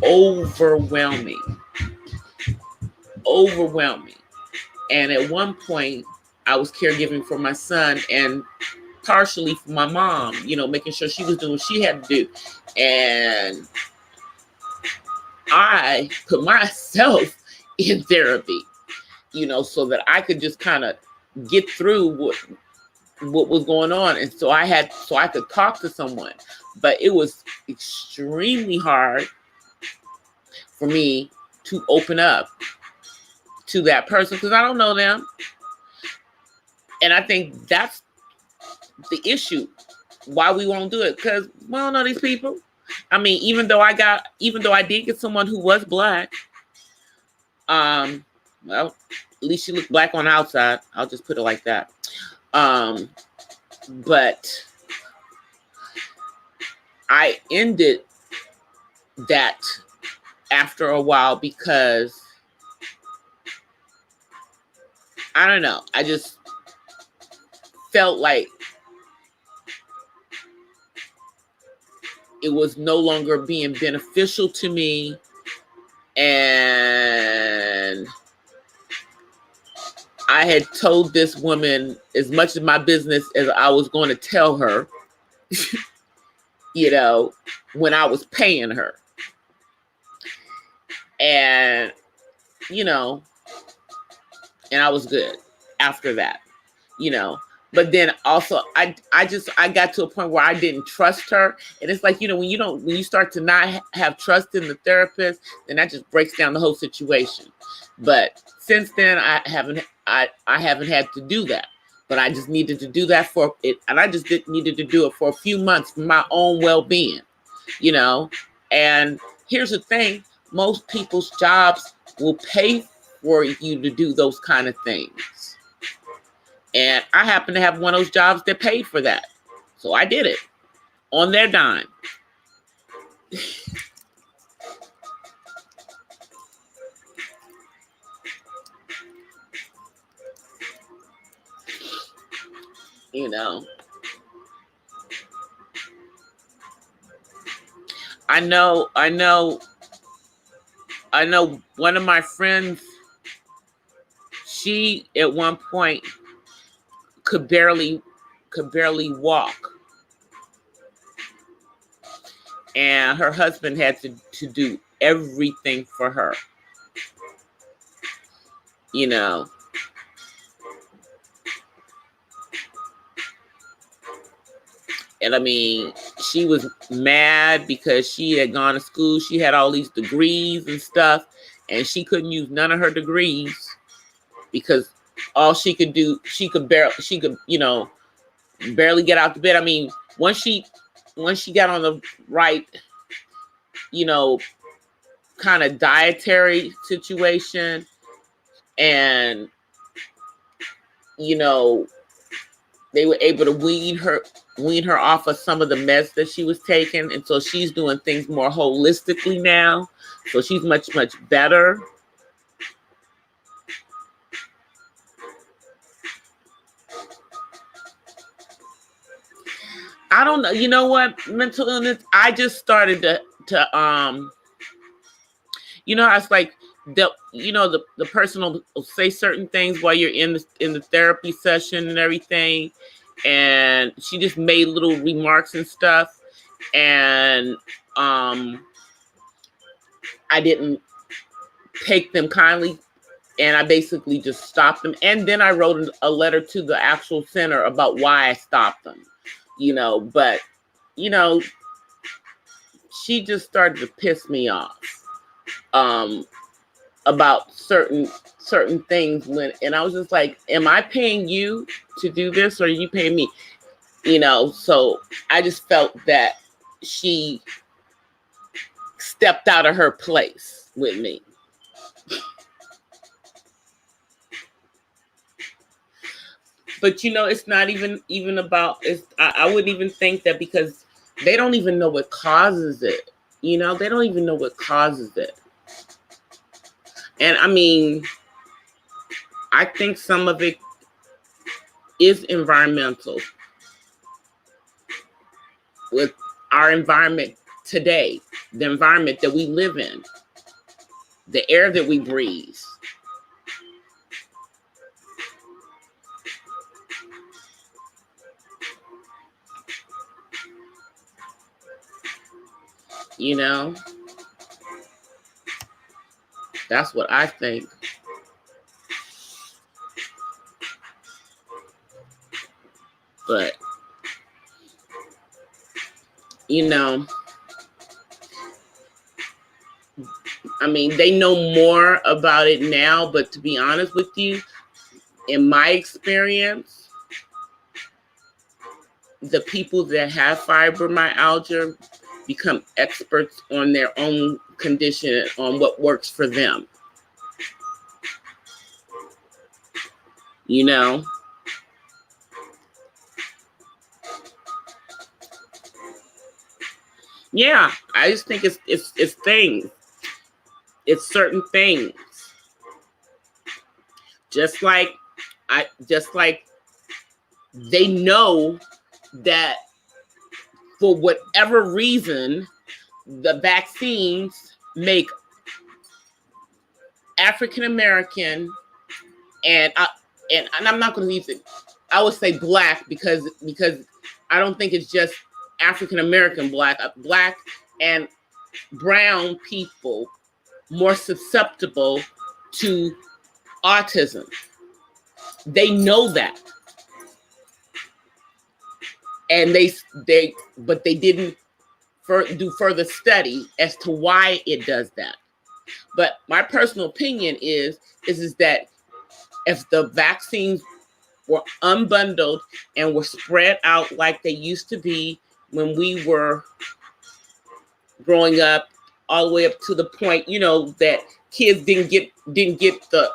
overwhelming. And at one point, I was caregiving for my son, and partially for my mom, making sure she was doing what she had to do. And I put myself in therapy, so that I could just kind of get through what was going on. And so I could talk to someone. But it was extremely hard for me to open up to that person, because I don't know them. And I think that's the issue, why we won't do it, because we don't know these people. I mean, even though I did get someone who was Black, well, at least she looked Black on the outside. I'll just put it like that. But I ended that after a while, because I don't know, I just felt like it was no longer being beneficial to me, And I had told this woman as much of my business as I was going to tell her, you know, when I was paying her. And, you know, and I was good after that, you know. But then also I got to a point where I didn't trust her. And it's like, you know, when you start to not have trust in the therapist, then that just breaks down the whole situation. But since then I haven't had to do that. But I just needed to do that for it, and I just needed to do it for a few months for my own well-being, you know. And here's the thing, most people's jobs will pay for you to do those kind of things. And I happen to have one of those jobs that paid for that. So I did it on their dime. You know. I know one of my friends, she at one point could barely walk. And her husband had to do everything for her. You know. And I mean, she was mad because she had gone to school. She had all these degrees and stuff, and she couldn't use none of her degrees because all she could do, she could, you know, barely get out of bed. I mean, once she got on the right, you know, kind of dietary situation, and, you know, they were able to wean her off of some of the meds that she was taking. And so she's doing things more holistically now. So she's much, much better. I don't know. You know what? Mental illness, I just started to you know, it's like the person will say certain things while you're in the therapy session and everything, and she just made little remarks and stuff, and I didn't take them kindly, and I basically just stopped them, and then I wrote a letter to the actual center about why I stopped them, you know. But you know, she just started to piss me off about certain things, and I was just like, am I paying you to do this, or are you paying me? You know, so I just felt that she stepped out of her place with me. But you know, it's not even about it's I wouldn't even think that, because they don't even know what causes it. You know, they don't even know what causes it. And I mean, I think some of it is environmental. With our environment today, the environment that we live in, the air that we breathe. You know, that's what I think. But, you know, I mean, they know more about it now, but to be honest with you, in my experience, the people that have fibromyalgia become experts on their own condition, on what works for them. You know? Yeah, I just think it's things. It's certain things. Just like they know that for whatever reason, the vaccines make African American, and I'm not going to use it. I would say black because I don't think it's just African American black. Black and brown people more susceptible to autism. They know that, and they but they didn't do further study as to why it does that. But my personal opinion is that if the vaccines were unbundled and were spread out like they used to be when we were growing up, all the way up to the point, that kids didn't get the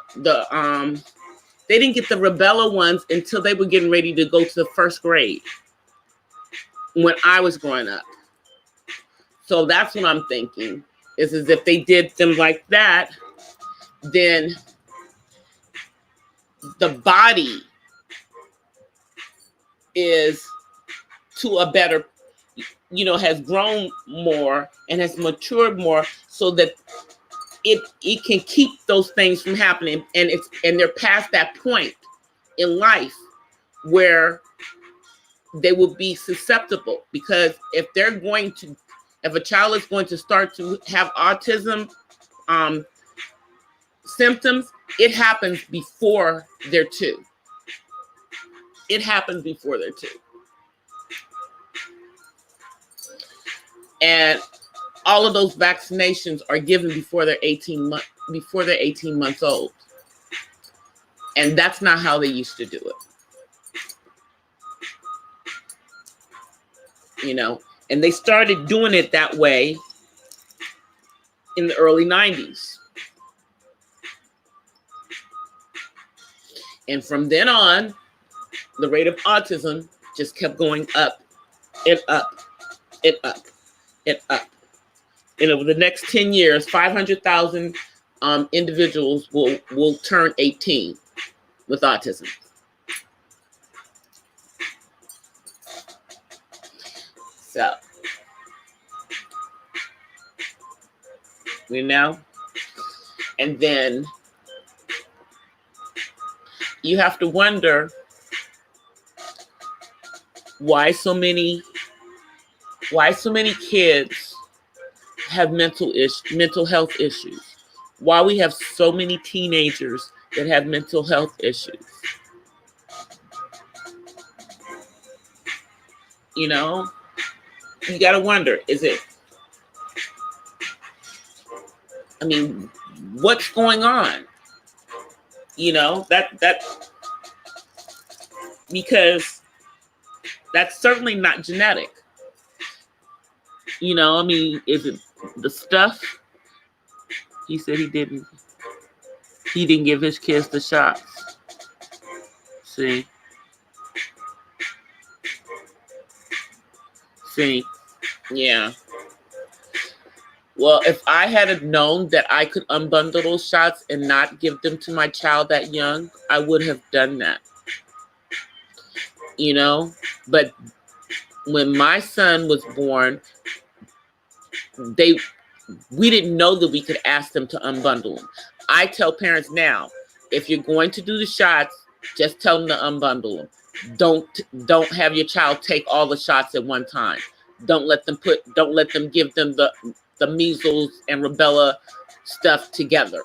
they didn't get the rubella ones until they were getting ready to go to the first grade when I was growing up. So that's what I'm thinking, is if they did them like that, then the body is to a better, has grown more and has matured more, so that it can keep those things from happening, and they're past that point in life where they will be susceptible. Because if a child is going to start to have autism symptoms, it happens before they're 2. It happens before they're 2. And all of those vaccinations are given before they're 18 months old. And that's not how they used to do it. And they started doing it that way in the early 90s. And from then on, the rate of autism just kept going up and up and up and up. And over the next 10 years, 500,000 individuals will turn 18 with autism. So, and then you have to wonder why so many kids have mental health issues. Why we have so many teenagers that have mental health issues. You got to wonder, what's going on? That because that's certainly not genetic. Is it the stuff? He said he didn't give his kids the shots. See, yeah. Well, if I had known that I could unbundle those shots and not give them to my child that young, I would have done that. But when my son was born, we didn't know that we could ask them to unbundle them. I tell parents now, if you're going to do the shots, just tell them to unbundle them. Don't have your child take all the shots at one time. Don't let them give them the measles and rubella stuff together.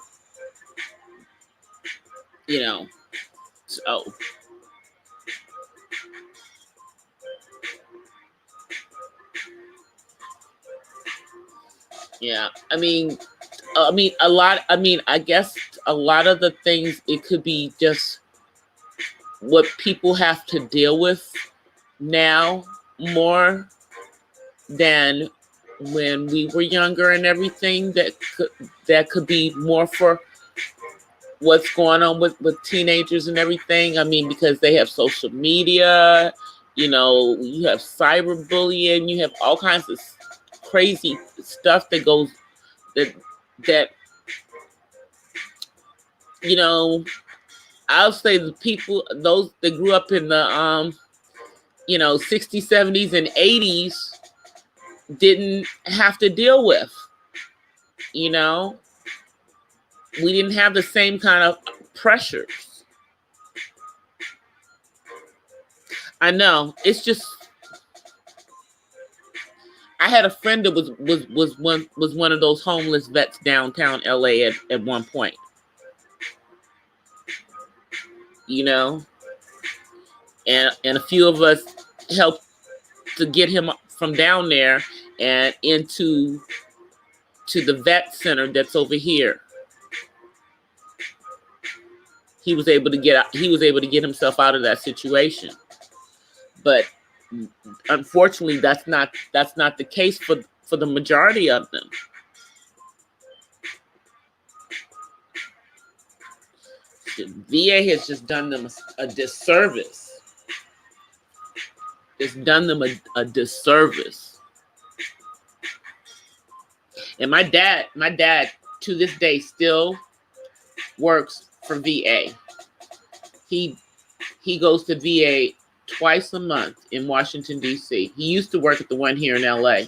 So yeah, I guess a lot of the things, it could be just what people have to deal with now more than when we were younger, and everything that could be more for what's going on with teenagers and everything. Because they have social media, you have cyberbullying, you have all kinds of crazy stuff that goes that I'll say the people, those that grew up in the 60s, 70s, and 80s didn't have to deal with, we didn't have the same kind of pressures. I know. It's just, I had a friend that was one of those homeless vets downtown LA at one point. You know, and a few of us helped to get him from down there and into the vet center that's over here. He was able to get himself out of that situation. But unfortunately, that's not the case for the majority of them. The VA has just done them a disservice. It's done them a disservice. And my dad to this day still works for VA. He goes to VA twice a month in Washington, D.C. He used to work at the one here in LA,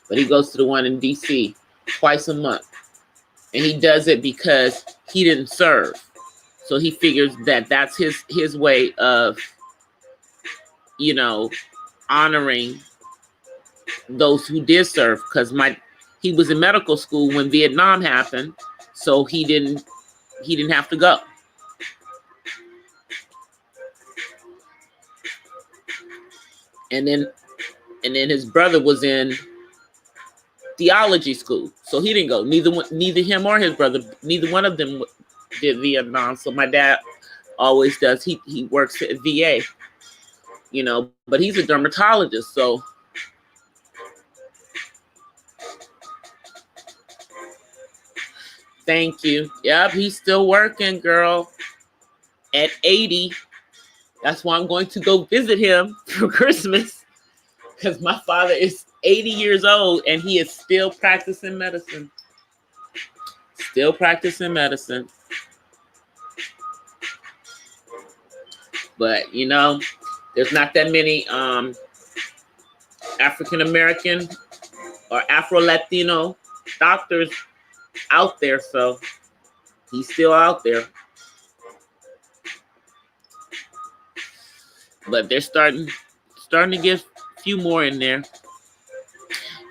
but he goes to the one in D.C. twice a month. And he does it because he didn't serve. So he figures that that's his way of, you know, honoring those who did serve. Because he was in medical school when Vietnam happened, so he didn't have to go. And then his brother was in theology school, so he didn't go. Neither him or his brother, neither one of them did Vietnam. So my dad always does. He works at VA, you know, but he's a dermatologist, so thank you. Yep, he's still working, girl. At 80. That's why I'm going to go visit him for Christmas, because my father is 80 years old and he is still practicing medicine. Still practicing medicine. But, you know, there's not that many African-American or Afro-Latino doctors out there, so he's still out there. But they're starting to get a few more in there.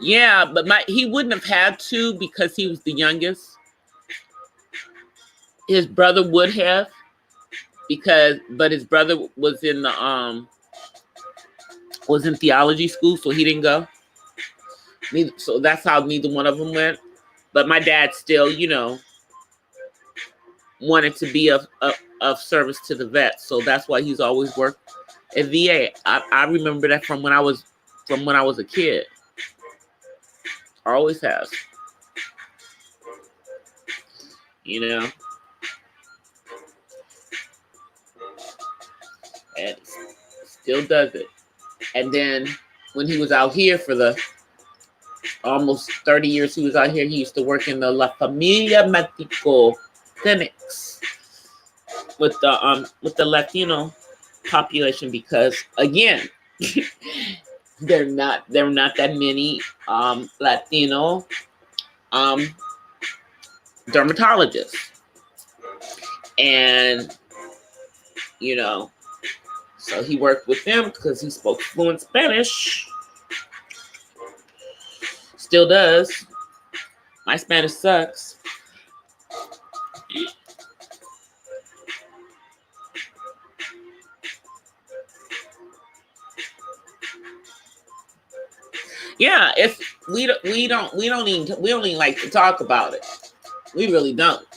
Yeah, but he wouldn't have had to because he was the youngest. His brother would have, but his brother was in the was in theology school, so he didn't go. So that's how neither one of them went. But my dad still, you know, wanted to be of service to the vets, so that's why he's always worked at VA. I remember that from when I was a kid. I always have. You know. And still does it. And then when he was out here for the almost 30 years he was out here, he used to work in the La Familia Medical clinics with the Latino population, because again, there are not that many Latino dermatologists, and you know, so he worked with them because he spoke fluent Spanish. Still does. My Spanish sucks. Yeah, we don't even like to talk about it. We really don't.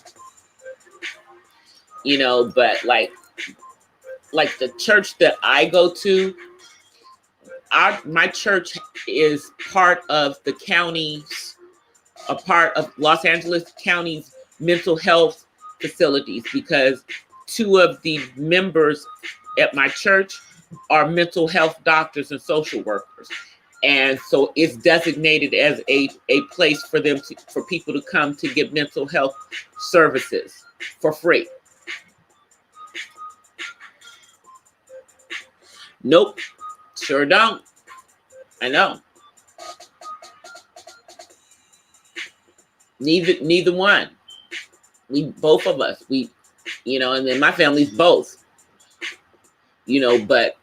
You know, but like the church that I go to, my church is part of the county's, a part of Los Angeles County's mental health facilities, because 2 of the members at my church are mental health doctors and social workers. And so it's designated as a place for people to come to get mental health services for free. Nope, sure don't. I know. Neither one. both of us, and then my family's both, but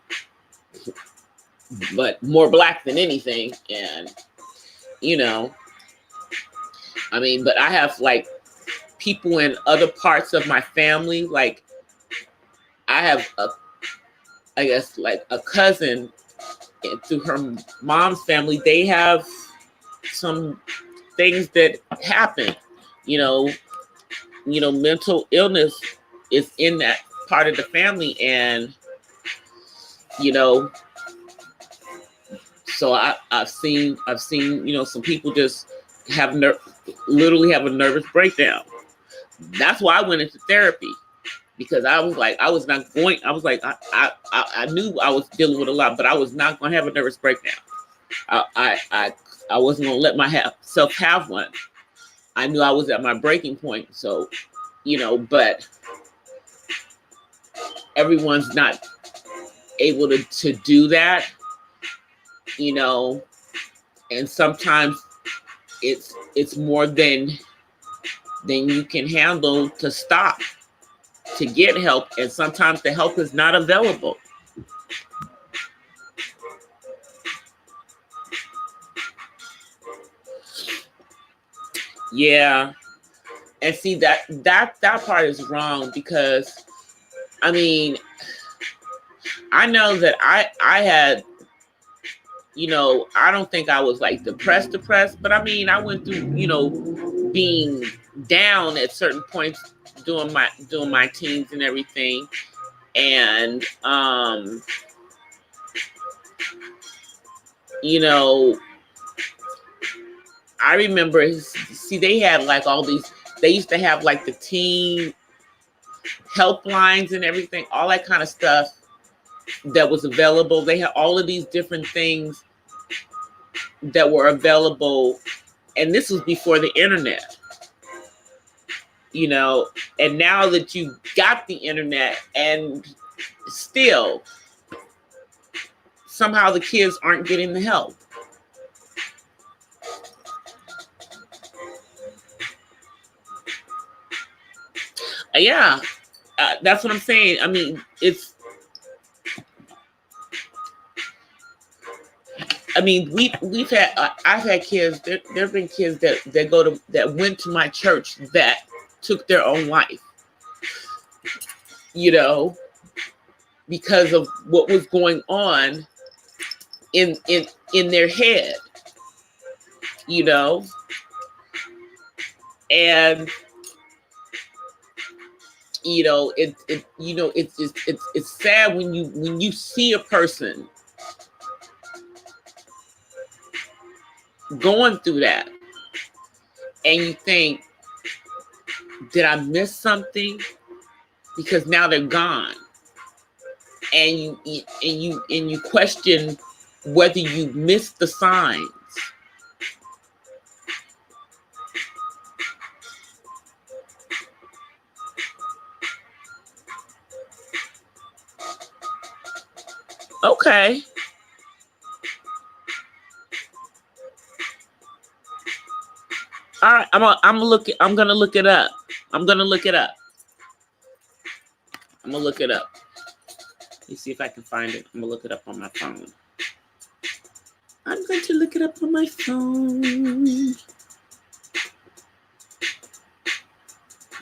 more black than anything. And, but I have like people in other parts of my family. Like I have I guess like a cousin through her mom's family. They have some things that happen, mental illness is in that part of the family. And, so I've seen, some people just literally have a nervous breakdown. That's why I went into therapy, because I was like, I knew I was dealing with a lot, but I was not going to have a nervous breakdown. I wasn't going to let myself have one. I knew I was at my breaking point. So, but everyone's not able to do that, and sometimes it's more than you can handle to stop, to get help. And sometimes the help is not available. Yeah. And see, that part is wrong, because I know that I had, I don't think I was like depressed, but I went through, being down at certain points during my teens and everything. And, I remember, see, they had like they used to have like the teen helplines and everything, all that kind of stuff that was available. They had all of these different things that were available. And this was before the internet, and now that you got the internet, and still somehow the kids aren't getting the help. Yeah, that's what I'm saying. We've had, I've had kids. There've been kids that went to my church that took their own life, because of what was going on in their head, and it's sad when you see a person going through that, and you think, did I miss something? Because now they're gone, and you question whether you missed the signs. Okay. All right, I'm gonna look it up. I'm gonna look it up. I'm gonna look it up. Let me see if I can find it. I'm gonna look it up on my phone. I'm going to look it up on my phone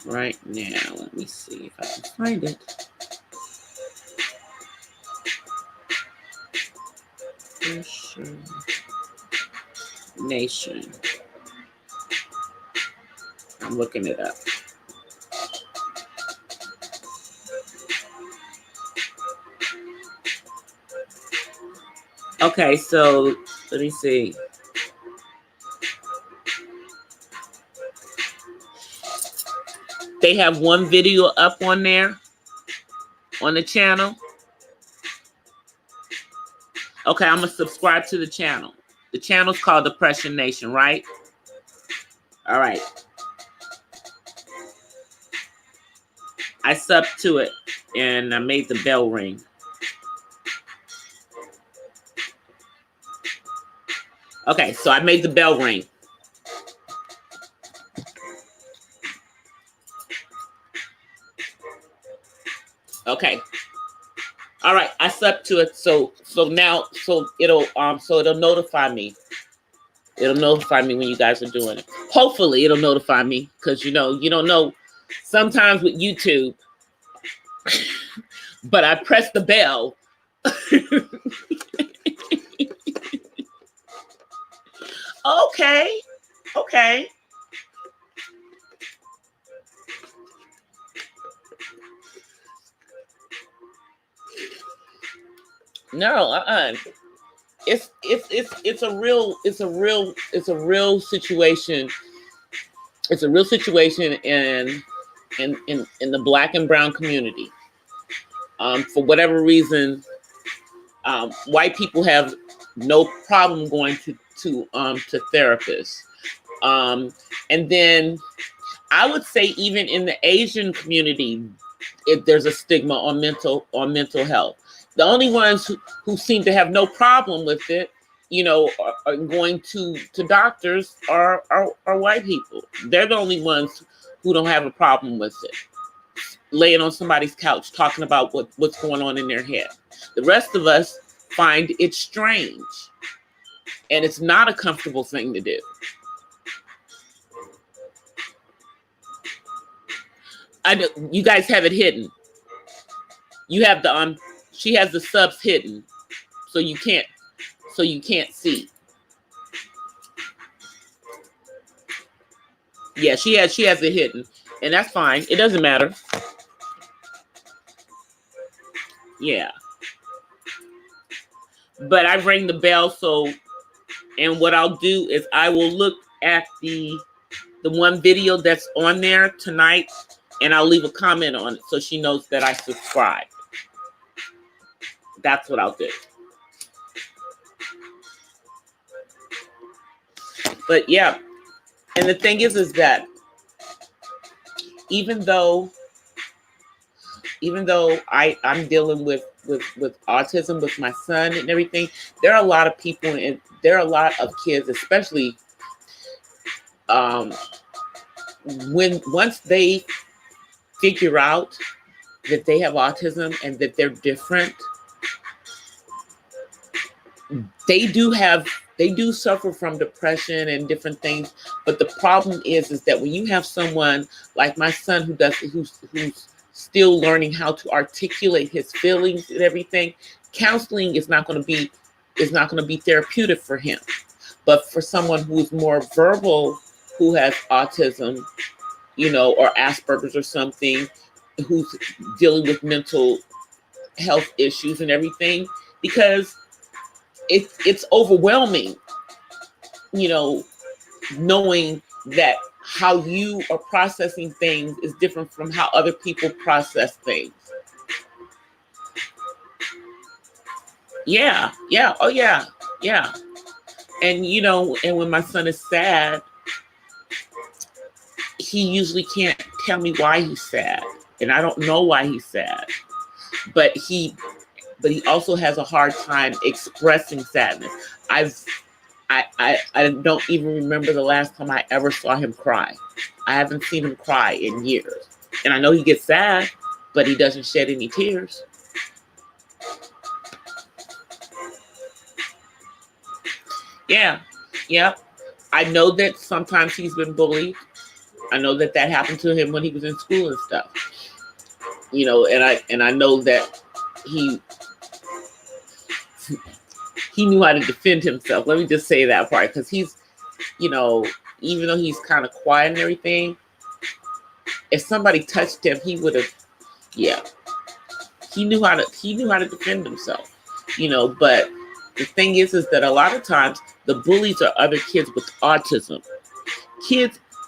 right now. Let me see if I can find it. Nation. I'm looking it up. Okay, so let me see. They have one video up on there on the channel. Okay, I'm gonna subscribe to the channel. The channel's called Depression Nation, right? All right. I subbed to it and I made the bell ring. Okay, so I made the bell ring. Okay. All right. I slept to it. So now it'll notify me. It'll notify me when you guys are doing it. Hopefully it'll notify me, because you don't know sometimes with YouTube. But I pressed the bell. Okay. Okay. No, it's a real situation. It's a real situation in the Black and brown community. For whatever reason, white people have no problem going to therapists. And then I would say even in the Asian community, there's a stigma on mental health. The only ones who seem to have no problem with it, are going to doctors are white people. They're the only ones who don't have a problem with it. Laying on somebody's couch talking about what's going on in their head. The rest of us find it strange, and it's not a comfortable thing to do. I know you guys have it hidden. You have the she has the subs hidden, so you can't see. Yeah, she has it hidden, and that's fine. It doesn't matter. Yeah. But I ring the bell, and what I'll do is I will look at the one video that's on there tonight, and I'll leave a comment on it so she knows that I subscribed. That's what I'll do. But yeah, and the thing is that even though I'm dealing with autism with my son and everything, there are a lot of people and there are a lot of kids, especially once they figure out that they have autism and that they're different, they do suffer from depression and different things. But the problem is that when you have someone like my son who's still learning how to articulate his feelings and everything, counseling is not going to be therapeutic for him. But for someone who's more verbal, who has autism, or Asperger's or something, who's dealing with mental health issues and everything, because it's overwhelming, knowing that how you are processing things is different from how other people process things. Yeah. Oh yeah. And and when my son is sad, he usually can't tell me why he's sad, and I don't know why he's sad. But he also has a hard time expressing sadness. I don't even remember the last time I ever saw him cry. I haven't seen him cry in years. And I know he gets sad, but he doesn't shed any tears. Yeah. I know that sometimes he's been bullied. I know that happened to him when he was in school and stuff. And I know that he knew how to defend himself. Let me just say that part, because he's, even though he's kind of quiet and everything, if somebody touched him, he would have, he knew how to defend himself, but the thing is that a lot of times the bullies are other kids with autism.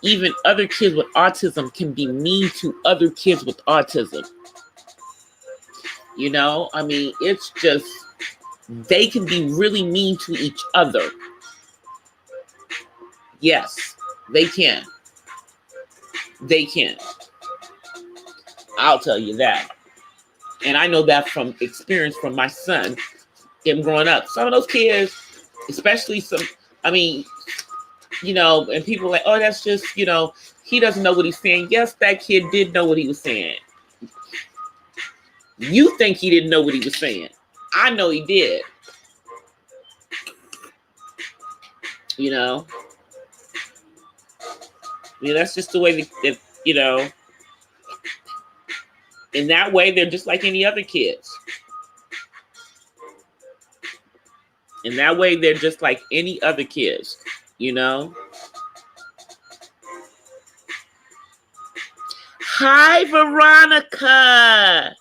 Even other kids with autism can be mean to other kids with autism. It's just, they can be really mean to each other. Yes, they can. I'll tell you that. And I know that from experience from my son, him growing up. Some of those kids, especially and people are like, oh, that's just, he doesn't know what he's saying. Yes, that kid did know what he was saying. You think he didn't know what he was saying. I know he did. You know? I mean, that's just the way that, you know, in that way, they're just like any other kids. In that way, they're just like any other kids, you know? Hi, Veronica.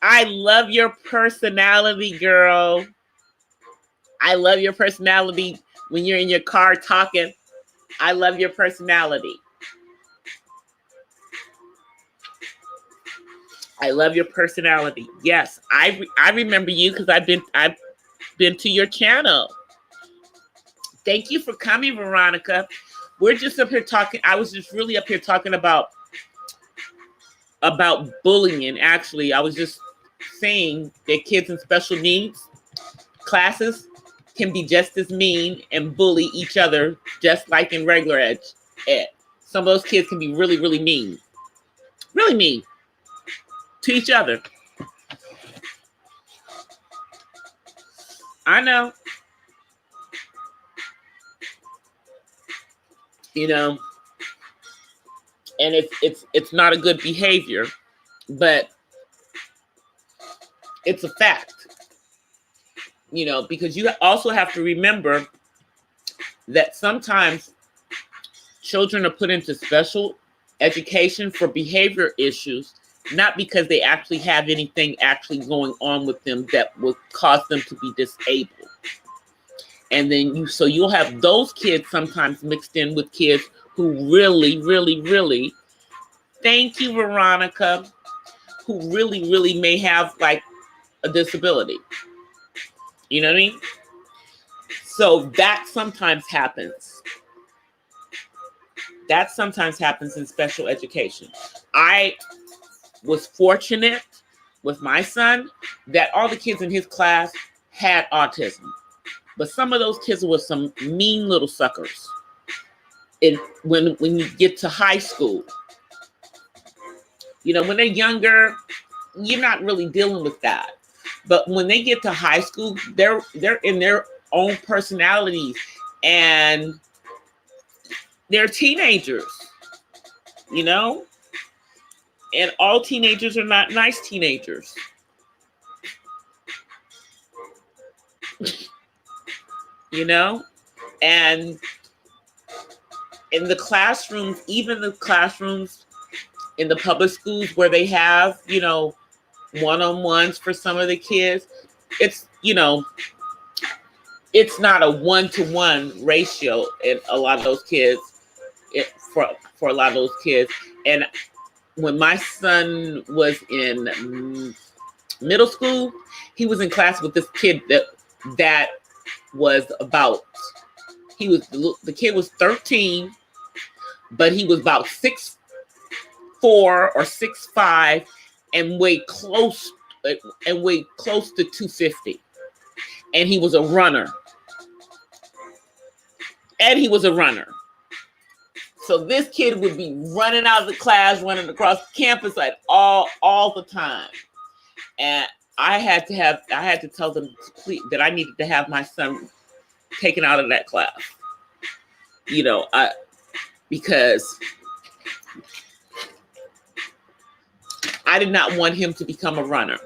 I love your personality, girl. I love your personality when you're in your car talking. I love your personality. I love your personality. Yes, I remember you because I've been to your channel. Thank you for coming, Veronica. We're just up here talking. I was just really up here talking about bullying. Actually, I was just saying that kids in special needs classes can be just as mean and bully each other just like in regular ed. Some of those kids can be really, really mean. Really mean to each other. I know. You know, and it's not a good behavior, but it's a fact. You know, because you also have to remember that sometimes children are put into special education for behavior issues, not because they actually have anything actually going on with them that would cause them to be disabled. And then you'll have those kids sometimes mixed in with kids who really, really, really, thank you, Veronica, who really, really may have like a disability. You know what I mean? So that sometimes happens. That sometimes happens in special education. I was fortunate with my son that all the kids in his class had autism. But some of those kids were some mean little suckers. And when you get to high school, you know, when they're younger, you're not really dealing with that. But when they get to high school, they're in their own personalities and they're teenagers, you know? And all teenagers are not nice teenagers. You know? And in the classrooms, even the classrooms in the public schools where they have, you know, one-on-ones for some of the kids, it's, you know, it's not a one-to-one ratio in a lot of those kids, for a lot of those kids. And when my son was in middle school, he was in class with this kid that was about, the kid was 13, but he was about 6'4" or 6'5" and weighed close to 250. And he was a runner. So this kid would be running out of the class, running across campus like all the time. And I had to tell them that I needed to have my son taken out of that class. You know, because I did not want him to become a runner.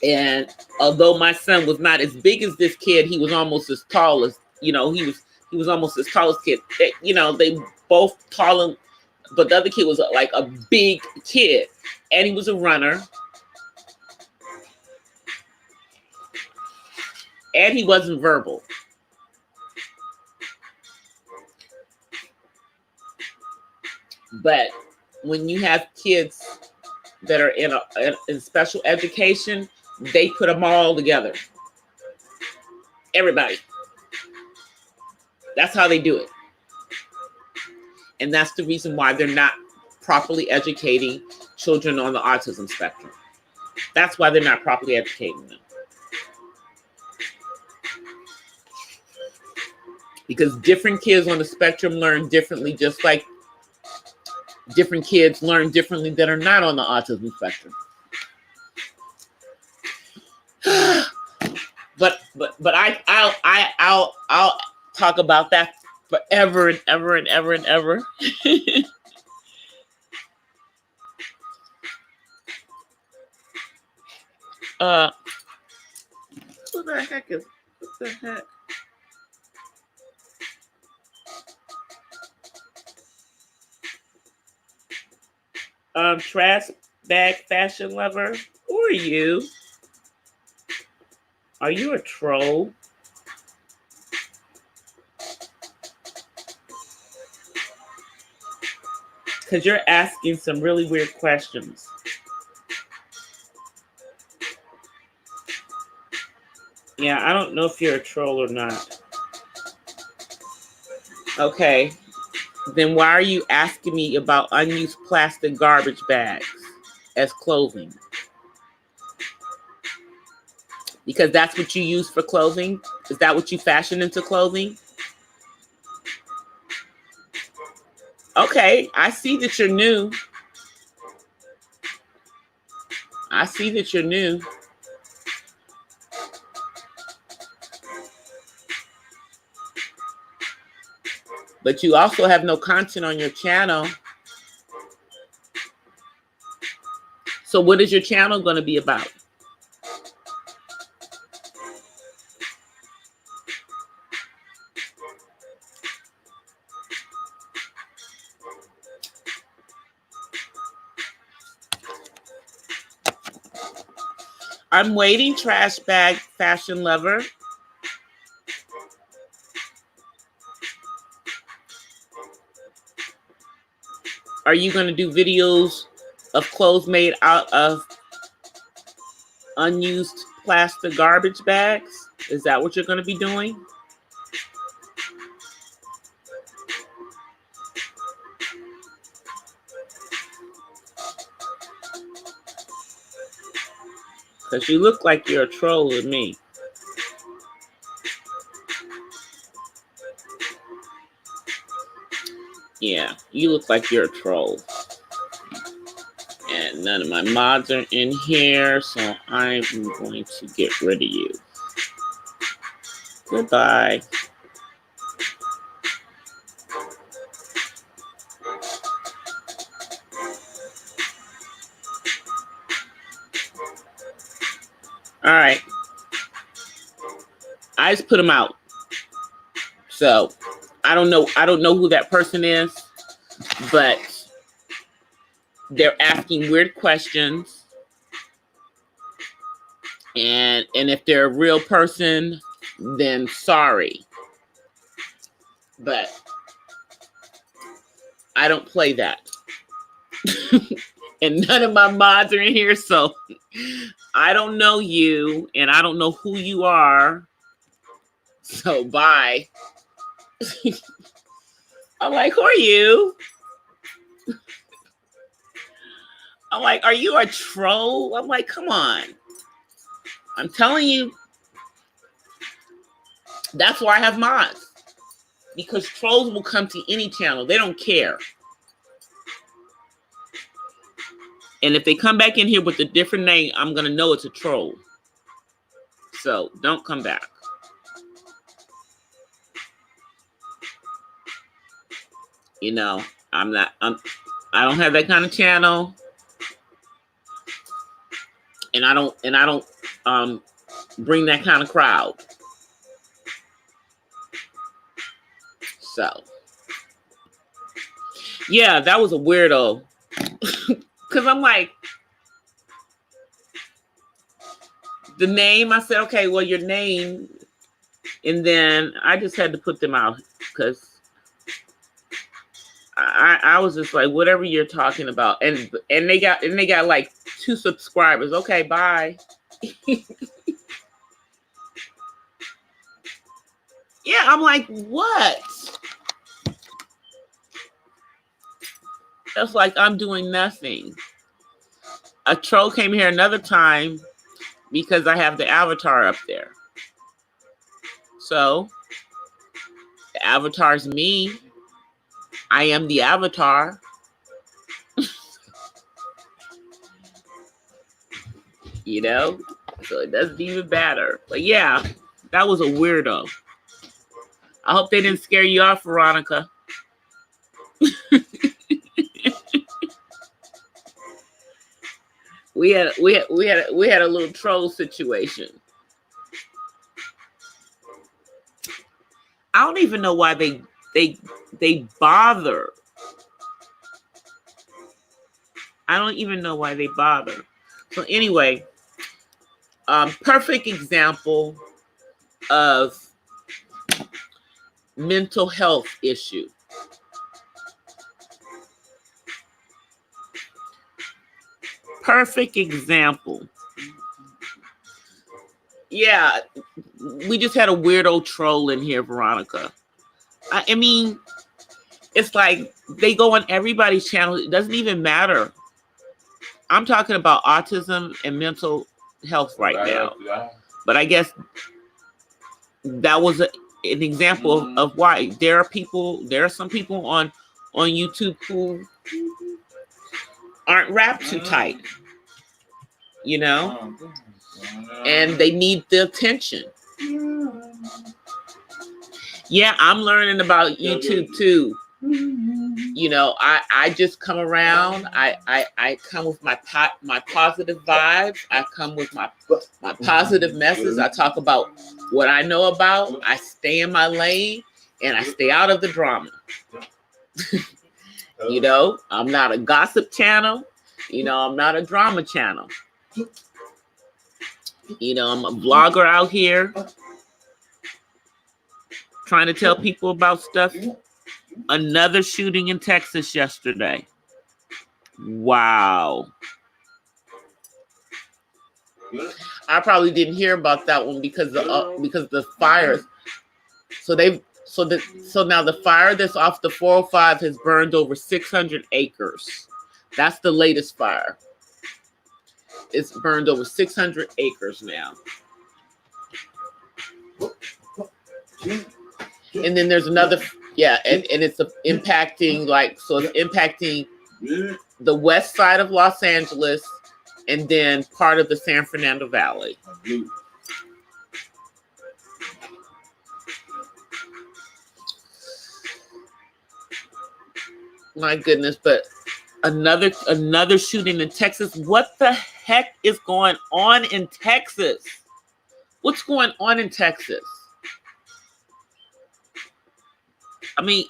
And although my son was not as big as this kid, he was almost as tall as, you know, he was almost as tall as kid. You know, they both tall, but the other kid was like a big kid, and he was a runner, and he wasn't verbal. But when you have kids that are in special education, they put them all together. Everybody. That's how they do it. And that's the reason why they're not properly educating children on the autism spectrum. That's why they're not properly educating them. Because different kids on the spectrum learn differently, just like different kids learn differently that are not on the autism spectrum. But I'll talk about that forever and ever and ever and ever. What the heck is, what the heck? Trash bag fashion lover, who are you? Are you a troll? Because you're asking some really weird questions. Yeah, I don't know if you're a troll or not. Okay. Then why are you asking me about unused plastic garbage bags as clothing? Because that's what you use for clothing? Is that what you fashion into clothing? Okay, I see that you're new. I see that you're new. But you also have no content on your channel. So what is your channel going to be about? I'm waiting, trash bag fashion lover. Are you going to do videos of clothes made out of unused plastic garbage bags? Is that what you're going to be doing? Because you look like you're a troll to me. Yeah, you look like you're a troll. And none of my mods are in here, so I'm going to get rid of you. Goodbye. All right. I just put them out. So I don't know who that person is, but they're asking weird questions. And if they're a real person, then sorry. But I don't play that. And none of my mods are in here, so I don't know you, and I don't know who you are. So bye. I'm like, who are you? I'm like, are you a troll? I'm like, come on. I'm telling you, that's why I have mods. Because trolls will come to any channel. They don't care. And if they come back in here with a different name, I'm going to know it's a troll. So don't come back. You know, I don't have that kind of channel. And I don't bring that kind of crowd. So, yeah, that was a weirdo. Because I'm like, the name, I said, okay, well, your name. And then I just had to put them out because I was just like, whatever you're talking about. And they got like 2 subscribers. Okay, bye. Yeah, I'm like, what? That's like I'm doing nothing. A troll came here another time because I have the avatar up there. So the avatar's me. I am the avatar. You know? So it doesn't even matter. But yeah, that was a weirdo. I hope they didn't scare you off, Veronica. we had a little troll situation. I don't even know why they bother. I don't even know why they bother. So anyway, perfect example of mental health issue. Perfect example. Yeah, we just had a weirdo troll in here, Veronica. I mean, it's like they go on everybody's channel. It doesn't even matter. I'm talking about autism and mental health right now. But I guess that was an example of why there are some people on YouTube who aren't wrapped too tight, you know, and they need the attention. Yeah, I'm learning about YouTube too. You know, I just come around. I come with my positive vibes. I come with my positive message. I talk about what I know about. I stay in my lane and I stay out of the drama. You know, I'm not a gossip channel. You know, I'm not a drama channel. You know, I'm a vlogger out here trying to tell people about stuff. Another shooting in Texas yesterday. Wow. I probably didn't hear about that one because the fires. So now the fire that's off the 405 has burned over 600 acres. That's the latest fire. It's burned over 600 acres now. And then there's another, yeah, and it's impacting it's impacting the west side of Los Angeles and then part of the San Fernando Valley. My goodness, but another shooting in Texas. What the heck is going on in Texas? What's going on in Texas? I mean,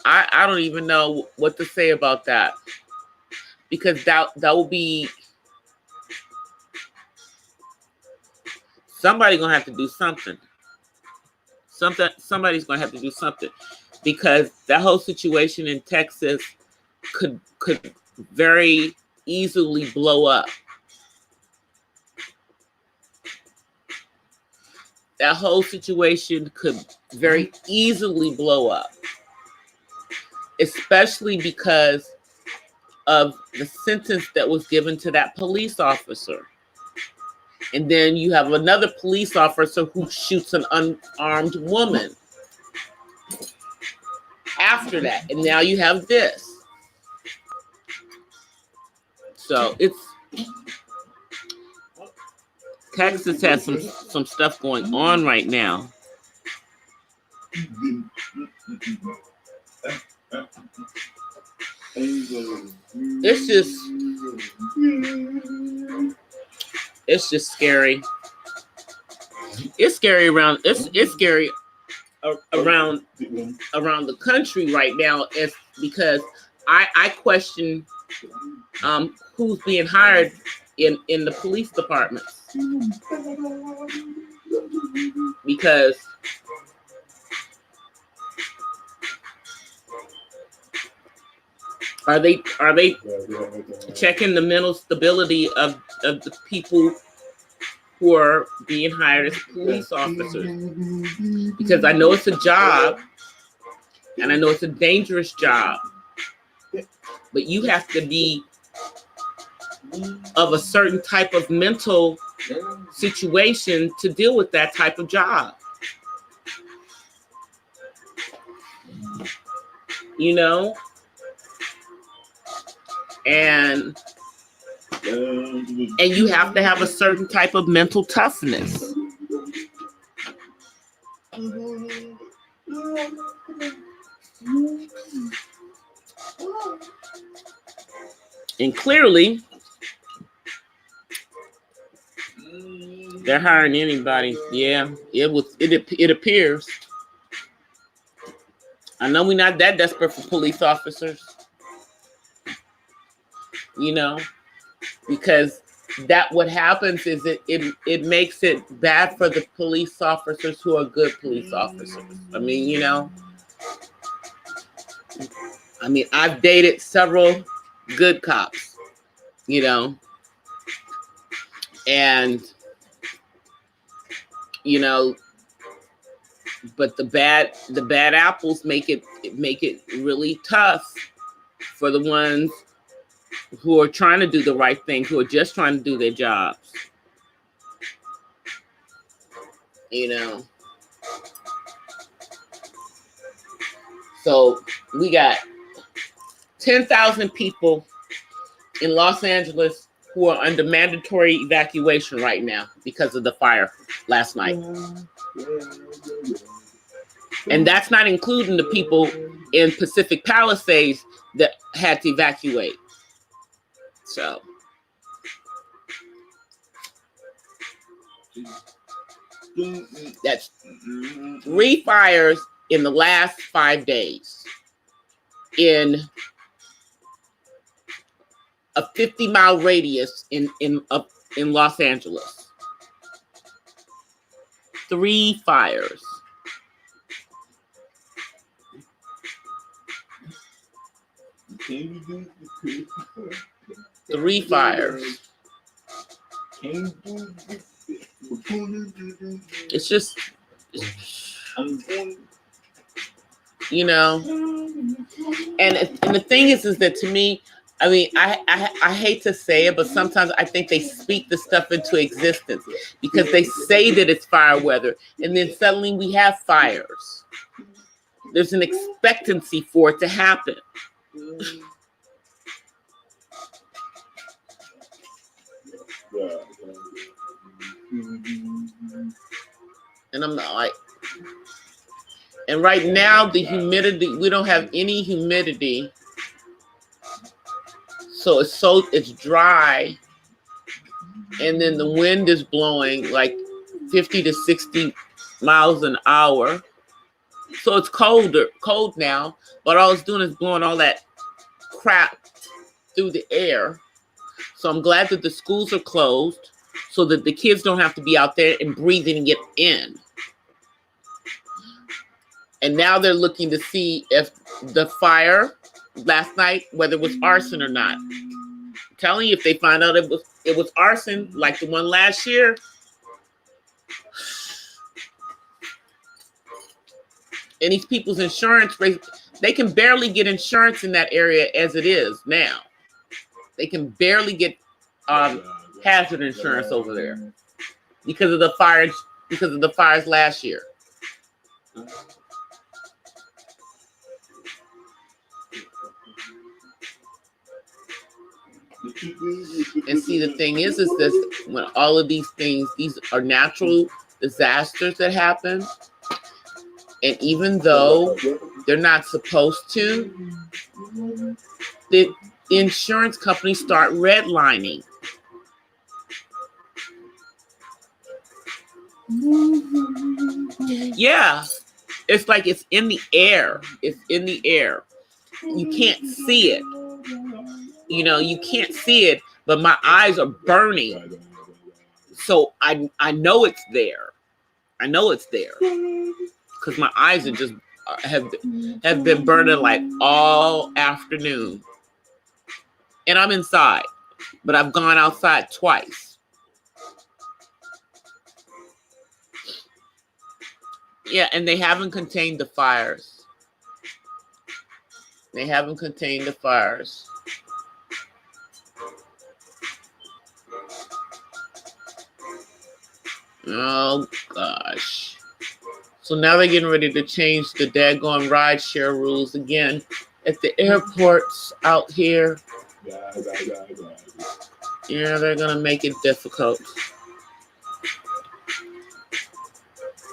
I don't even know what to say about that, because that will be, somebody's gonna have to do something. Somebody's gonna have to do something, because that whole situation in Texas could very easily blow up. That whole situation could very easily blow up, especially because of the sentence that was given to that police officer. And then you have another police officer who shoots an unarmed woman after that. And now you have this. So Texas has some stuff going on right now. It's just scary. It's scary around. It's scary around the country right now. It's because I question who's being hired in the police departments, because are they checking the mental stability of the people who are being hired as police officers? Because I know it's a job, and I know it's a dangerous job, but you have to be of a certain type of mental situation to deal with that type of job. You know? And you have to have a certain type of mental toughness. And clearly, they're hiring anybody. Yeah, it appears. I know we're not that desperate for police officers, you know, because what happens is it makes it bad for the police officers who are good police officers. I mean, you know, I've dated several good cops, you know, and, you know, but the bad apples make it really tough for the ones who are trying to do the right thing, who are just trying to do their jobs. You know. So we got 10,000 people in Los Angeles who are under mandatory evacuation right now because of the fire last night. And that's not including the people in Pacific Palisades that had to evacuate. So that's 3 fires in the last 5 days in a 50-mile radius in Los Angeles. 3 fires. Three fires. It's just, you know, and the thing is that to me, I mean, I hate to say it, but sometimes I think they speak the stuff into existence because they say that it's fire weather, and then suddenly we have fires. There's an expectancy for it to happen. And I'm not like, and right now the humidity, we don't have any humidity. So it's dry. And then the wind is blowing like 50 to 60 miles an hour. So it's cold now, but all it's doing is blowing all that crap through the air. So I'm glad that the schools are closed so that the kids don't have to be out there and breathing it in. And now they're looking to see if the fire last night, whether it was arson or not. I'm telling you, if they find out it was arson, like the one last year, and these people's insurance rates, they can barely get insurance in that area as it is now. They can barely get hazard insurance over there because of the fires last year. And see, the thing is this, when all of these things, these are natural disasters that happen, and even though they're not supposed to, the insurance companies start redlining. Yeah, it's like it's in the air. It's in the air. You can't see it. You know, you can't see it, but my eyes are burning. So I know it's there. I know it's there because my eyes are just have been burning like all afternoon. And I'm inside, but I've gone outside twice. Yeah, and they haven't contained the fires. They haven't contained the fires. Oh, gosh. So now they're getting ready to change the daggone rideshare rules again at the airports out here. Yeah, they're gonna make it difficult.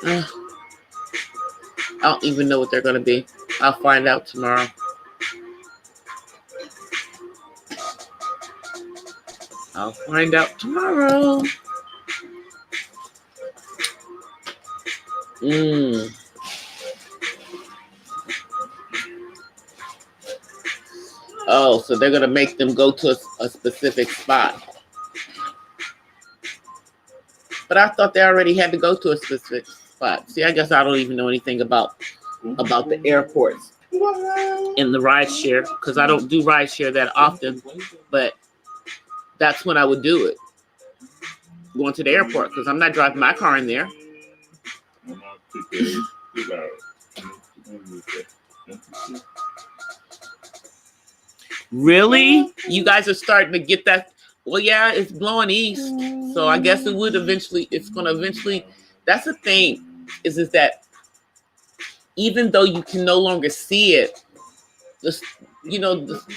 I don't even know what they're gonna be. I'll find out tomorrow. I'll find out tomorrow. Oh, so they're gonna make them go to a specific spot. But I thought they already had to go to a specific spot. See, I guess I don't even know anything about the airports and the rideshare, because I don't do rideshare that often. But that's when I would do it, going to the airport, because I'm not driving my car in there. Really? You guys are starting to get that? Well, yeah, it's blowing east, so I guess it would eventually. It's going to eventually. That's the thing, is that even though you can no longer see it, the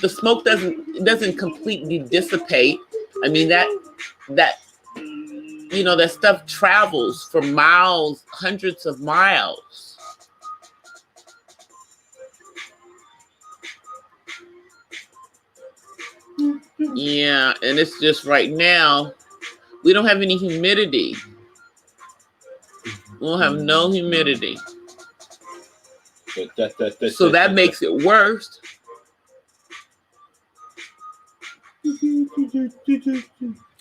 smoke doesn't completely dissipate. I mean that that stuff travels for miles, hundreds of miles. Yeah, and it's just right now, we don't have any humidity. We don't have no humidity. So that makes it worse.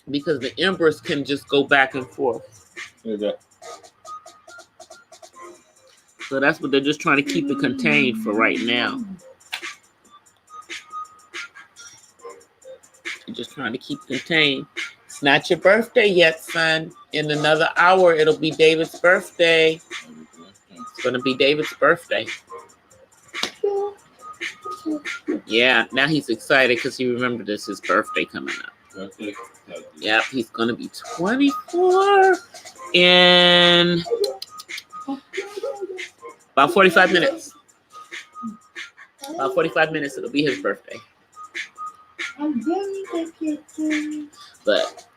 Because the embers can just go back and forth. So that's what they're just trying to keep it contained for right now. They're just trying to keep it contained. It's not your birthday yet, son. In another hour, it'll be David's birthday. It's going to be David's birthday. Yeah, now he's excited because he remembered it's his birthday coming up. Yep, he's going to be 24 in about 45 minutes. About 45 minutes, it'll be his birthday. But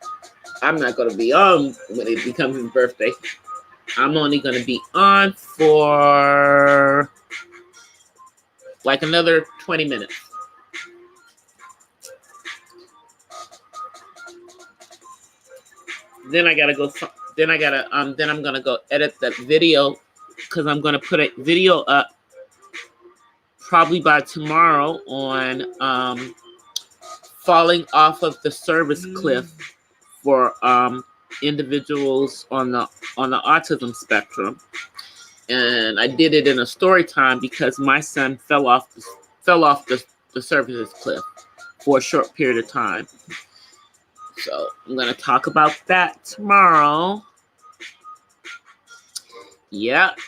I'm not going to be on when it becomes his birthday. I'm only going to be on for like another 20 minutes. Then I gotta go. Then I'm gonna go edit that video, because I'm gonna put a video up probably by tomorrow on falling off of the service cliff for individuals on the autism spectrum. And I did it in a story time because my son fell off the services cliff for a short period of time. So I'm going to talk about that tomorrow. Yep.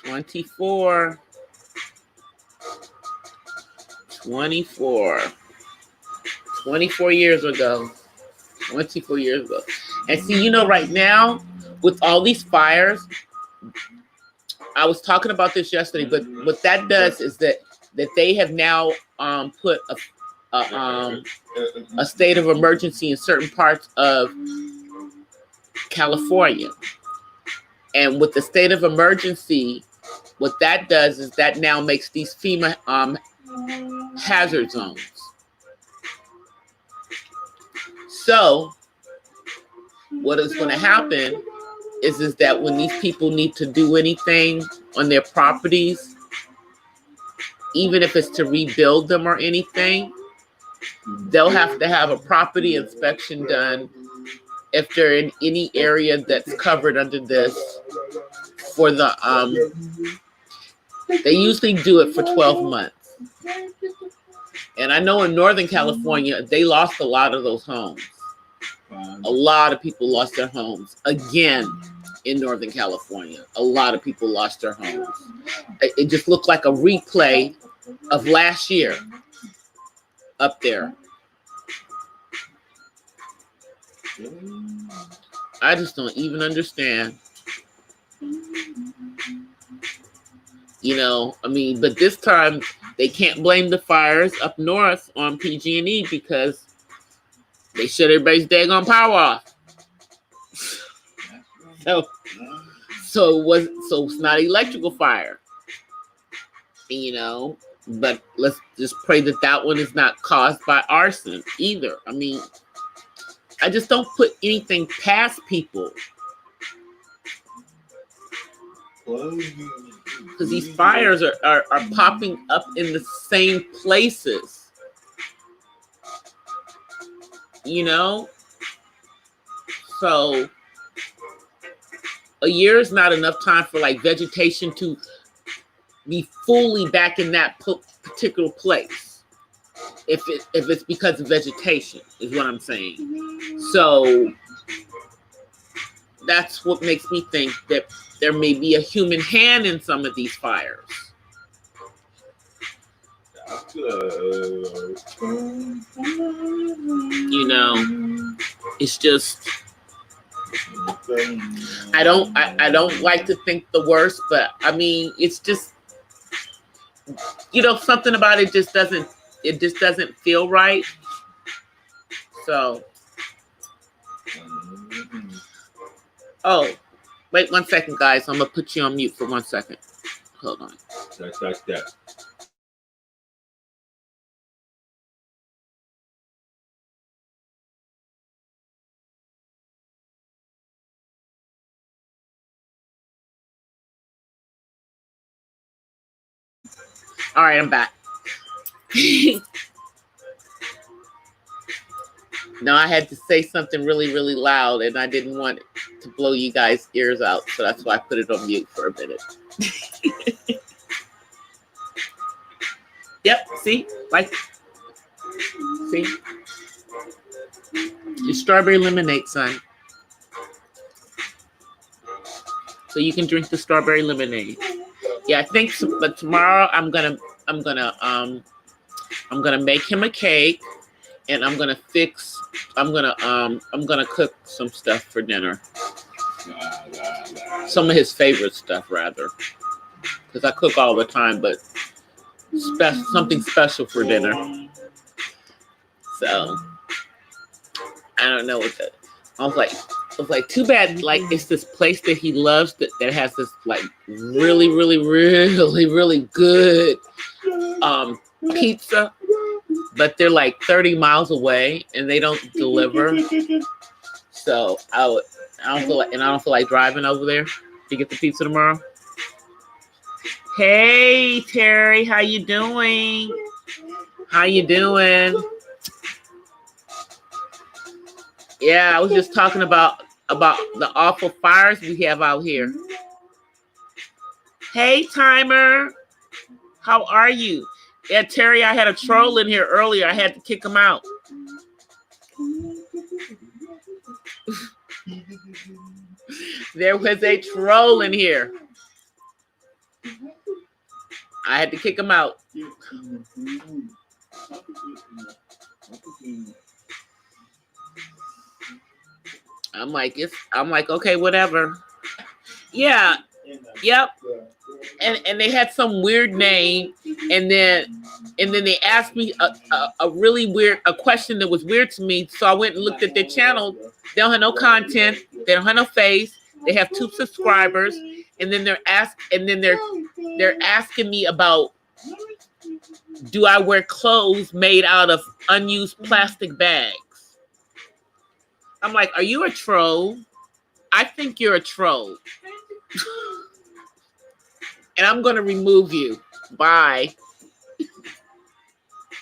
24 years ago. 24 years ago. And see, right now, with all these fires, I was talking about this yesterday, but what that does is that they have now put a state of emergency in certain parts of California. And with the state of emergency, what that does is that now makes these FEMA hazard zones. So what is going to happen is that when these people need to do anything on their properties, even if it's to rebuild them or anything, they'll have to have a property inspection done if they're in any area that's covered under this for the they usually do it for 12 months. And I know in Northern California, they lost a lot of those homes. A lot of people lost their homes. Again, in Northern California, a lot of people lost their homes. It just looked like a replay of last year up there. I just don't even understand. But this time they can't blame the fires up north on PG&E because they shut everybody's daggone power off. So it's not electrical fire, you know. But let's just pray that that one is not caused by arson either. I mean, I just don't put anything past people because these fires are popping up in the same places, you know. So a year is not enough time for like vegetation to be fully back in that particular place. If it's because of vegetation, is what I'm saying. So that's what makes me think that there may be a human hand in some of these fires. You know, it's just I don't like to think the worst, but I mean, it's just, you know, something about it just doesn't feel right. So, oh, wait 1 second, guys. I'm gonna put you on mute for 1 second. Hold on. That. All right, I'm back. No, I had to say something really, really loud, and I didn't want to blow you guys' ears out, so that's why I put it on mute for a minute. Yep, see? See? It's strawberry lemonade, son. So you can drink the strawberry lemonade. Yeah, I think so, but tomorrow I'm gonna make him a cake, and I'm gonna cook some stuff for dinner. Some of his favorite stuff, rather, because I cook all the time, but something special for dinner. So I don't know what that. I was like, too bad. Like, it's this place that he loves that has this like really, really, really, really good pizza, but they're like 30 miles away and they don't deliver. So I don't feel like driving over there to get the pizza tomorrow. Hey Terry, how you doing? How you doing? Yeah, I was just talking about the awful fires we have out here. Hey, Timer. How are you? Yeah, Terry, I had a troll in here earlier. I had to kick him out. There was a troll in here. I had to kick him out. I'm like, okay, whatever. Yeah. Yep. And they had some weird name, and then they asked me a really weird question that was weird to me. So I went and looked at their channel. They don't have no content. They don't have no face. They have 2 subscribers, and then they're asking me about, do I wear clothes made out of unused plastic bags? I'm like, are you a troll? I think you're a troll. And I'm going to remove you. Bye.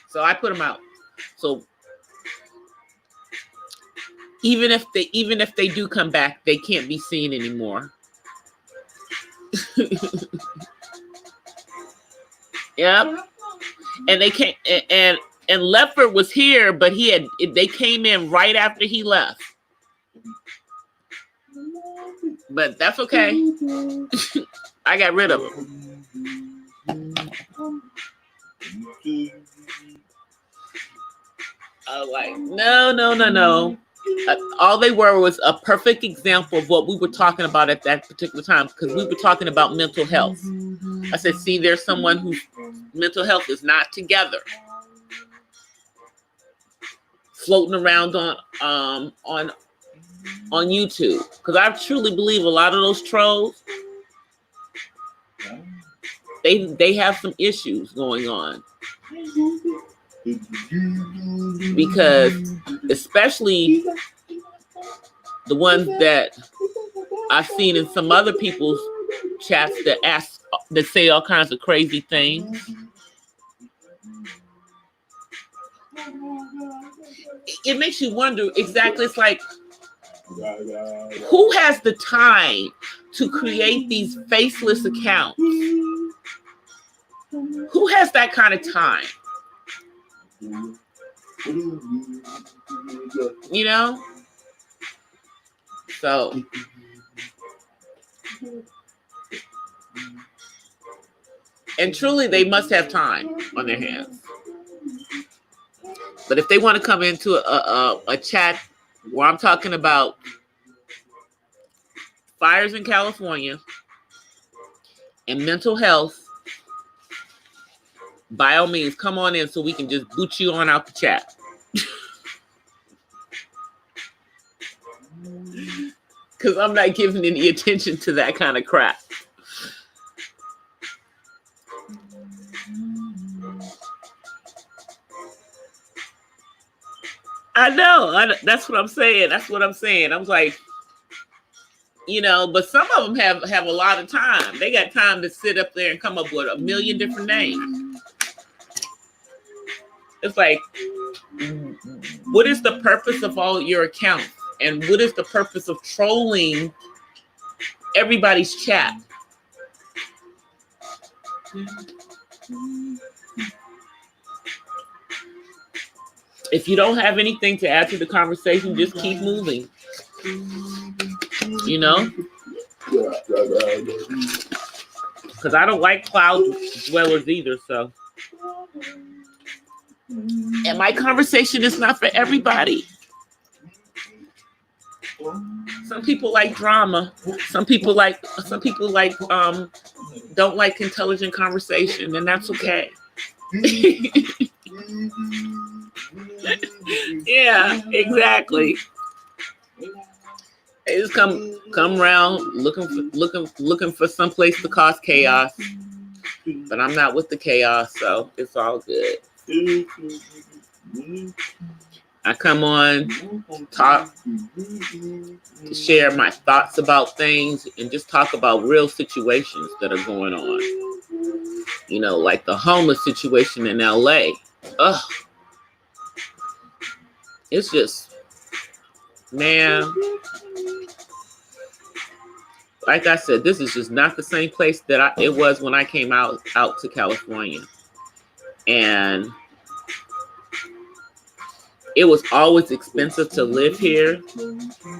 So I put them out. So even if they do come back, they can't be seen anymore. Yep. And they can't. And Lefford was here, but they came in right after he left. But that's okay. I got rid of him. I was like, no. all they were was a perfect example of what we were talking about at that particular time, because we were talking about mental health. I said, see, there's someone whose mental health is not together, floating around on YouTube. Because I truly believe a lot of those trolls, they have some issues going on. Because especially the ones that I've seen in some other people's chats that say all kinds of crazy things. It makes you wonder exactly. It's like, who has the time to create these faceless accounts? Who has that kind of time? You know? So and truly they must have time on their hands. But if they want to come into a chat where I'm talking about fires in California and mental health, by all means, come on in so we can just boot you on out the chat. Because I'm not giving any attention to that kind of crap. I know. That's what I'm saying. I'm like, you know, but some of them have a lot of time. They got time to sit up there and come up with a million different names. It's like, what is the purpose of all your accounts? And what is the purpose of trolling everybody's chat? If you don't have anything to add to the conversation, just keep moving. You know? Because I don't like cloud dwellers either, so. And my conversation is not for everybody. Some people like drama. Some people don't like intelligent conversation, and that's okay. Yeah, exactly. They just come around looking for some place to cause chaos. But I'm not with the chaos, so it's all good. I come on, talk, to share my thoughts about things, and just talk about real situations that are going on. You know, like the homeless situation in LA. Ugh. It's just, man. Like I said, this is just not the same place that it was when I came out to California. And it was always expensive to live here,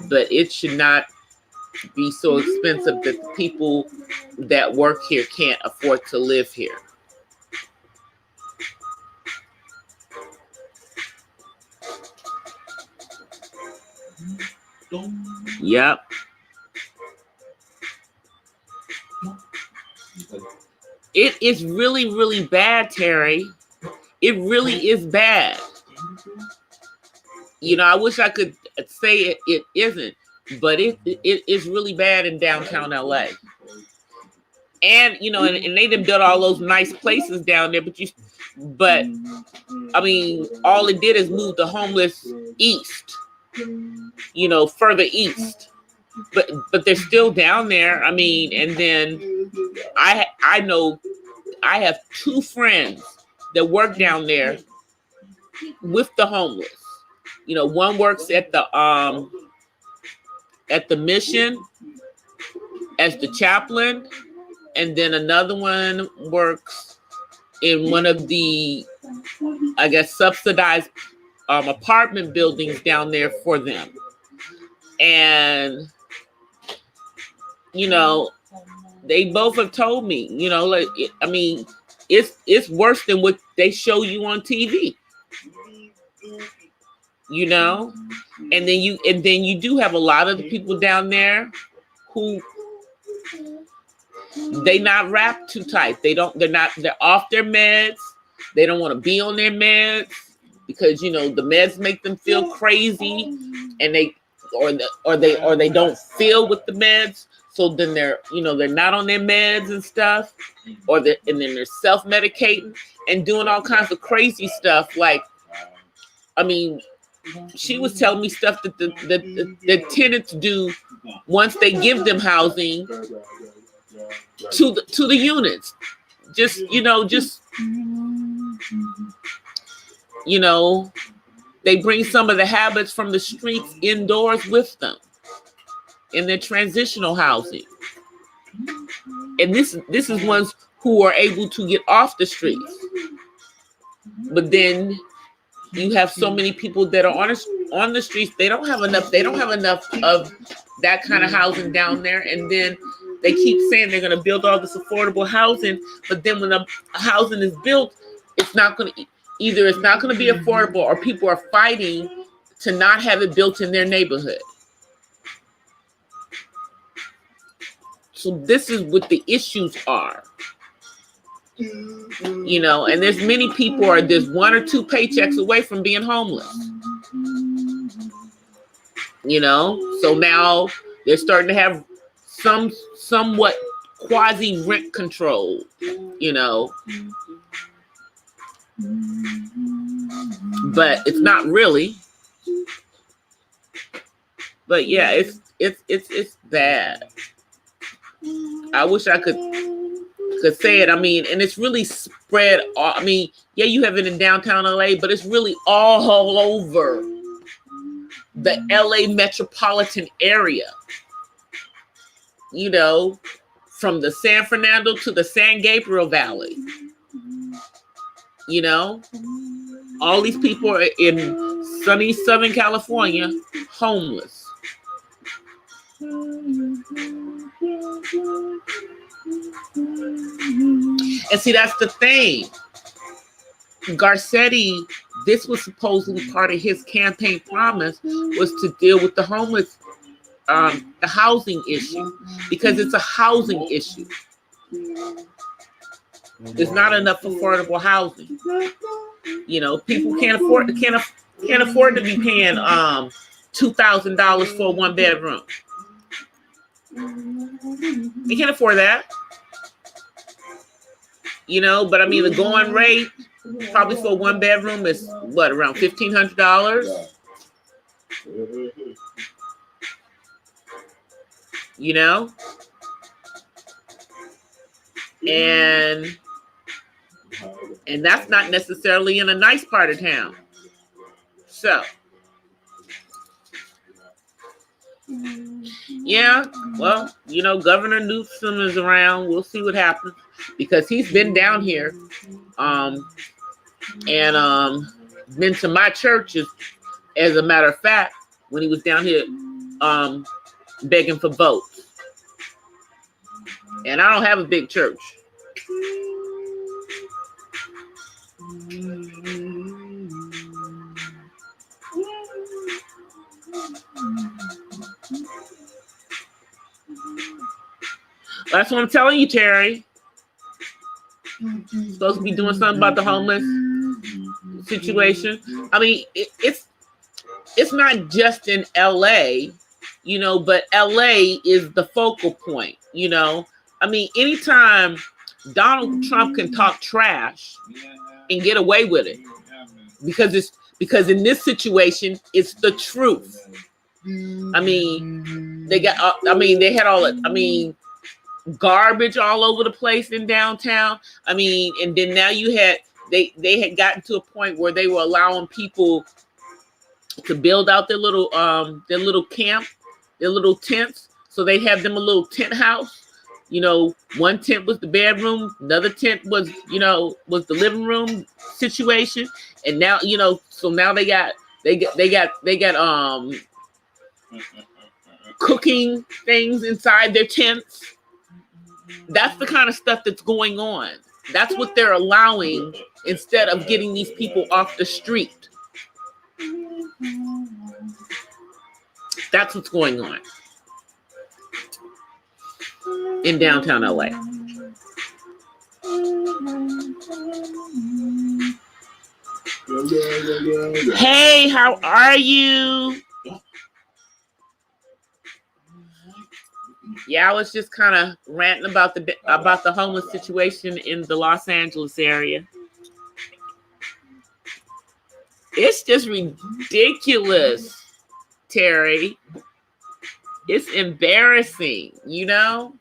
but it should not be so expensive that the people that work here can't afford to live here. Yep. It is really, really bad, Terry. It really is bad. You know, I wish I could say it isn't, but it is really bad in downtown LA. And you know, and they done built all those nice places down there, but I mean, all it did is move the homeless east. You know, further east. But they're still down there. I mean, and then I know I have two friends that work down there with the homeless. You know, one works at the mission as the chaplain, and then another one works in one of the, I guess, subsidized apartment buildings down there for them. And you know, they both have told me, you know, like, I mean, it's worse than what they show you on TV. you know, and then you do have a lot of the people down there who they not wrapped too tight. They're off their meds. They don't want to be on their meds because, you know, the meds make them feel crazy, and they don't feel with the meds. So then they're not on their meds and stuff, and then they're self-medicating and doing all kinds of crazy stuff. Like, I mean, she was telling me stuff that the tenants do once they give them housing to the units. Just they bring some of the habits from the streets indoors with them in their transitional housing. And this is ones who are able to get off the streets. But then you have so many people that are on the streets. They don't have enough of that kind of housing down there. And then they keep saying they're going to build all this affordable housing, but then when the housing is built, it's not going to be affordable, or people are fighting to not have it built in their neighborhood. So this is what the issues are. And there's many people there's one or two paychecks away from being homeless. So now they're starting to have somewhat quasi rent control, but it's not really. But yeah, it's bad. I wish I could say it. I mean, and it's really spread. I mean, yeah, you have it in downtown LA, but it's really all over the LA metropolitan area. From the San Fernando to the San Gabriel Valley. All these people are in sunny Southern California, homeless. And see, that's the thing. Garcetti, this was supposedly part of his campaign promise, was to deal with the homeless, the housing issue, because it's a housing issue. There's not enough affordable housing. People can't afford to be paying $2,000 for a one bedroom. They can't afford that. But I mean, the going rate probably for a one bedroom is what, around $1,500? And that's not necessarily in a nice part of town. So, yeah, well, Governor Newsom is around. We'll see what happens, because he's been down here, and been to my churches, as a matter of fact, when he was down here, begging for votes. And I don't have a big church. That's what I'm telling you, Terry. Supposed to be doing something about the homeless situation. I mean, it's not just in LA, but LA is the focal point, I mean, anytime Donald Trump can talk trash and get away with it, because in this situation, it's the truth. I mean, they had all the, garbage all over the place in downtown. I mean, and then now they had gotten to a point where they were allowing people to build out their little camp, their little tents. So they have them a little tent house. One tent was the bedroom, another tent was the living room situation. And now, so now they got cooking things inside their tents. That's the kind of stuff that's going on. That's what they're allowing, instead of getting these people off the street. That's what's going on in downtown LA. Hey, how are you? Yeah, I was just kind of ranting about the homeless situation in the Los Angeles area. It's just ridiculous, Terry. It's embarrassing, you know?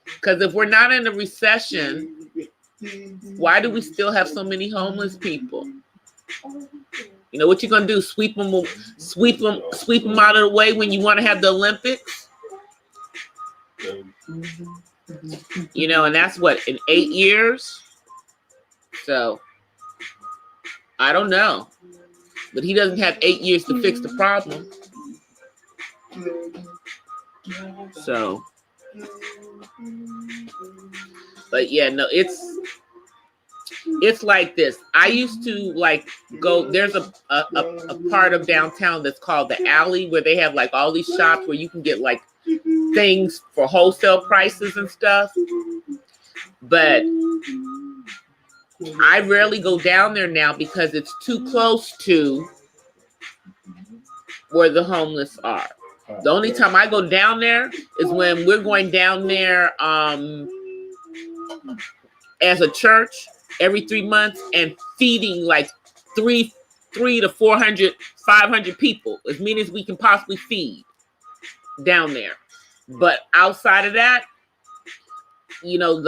Because if we're not in a recession, why do we still have so many homeless people? You know what you're gonna do? Sweep them out of the way when you want to have the Olympics? You know, and that's what, in 8 years? So, I don't know. But he doesn't have 8 years to fix the problem. So, but yeah, no, it's like this. I used to like go, there's a part of downtown that's called the Alley, where they have like all these shops where you can get like things for wholesale prices and stuff. But I rarely go down there now because it's too close to where the homeless are. The only time I go down there is when we're going down there as a church every 3 months and feeding like 300 to 400, 500 people, as many as we can possibly feed down there. But outside of that, you know,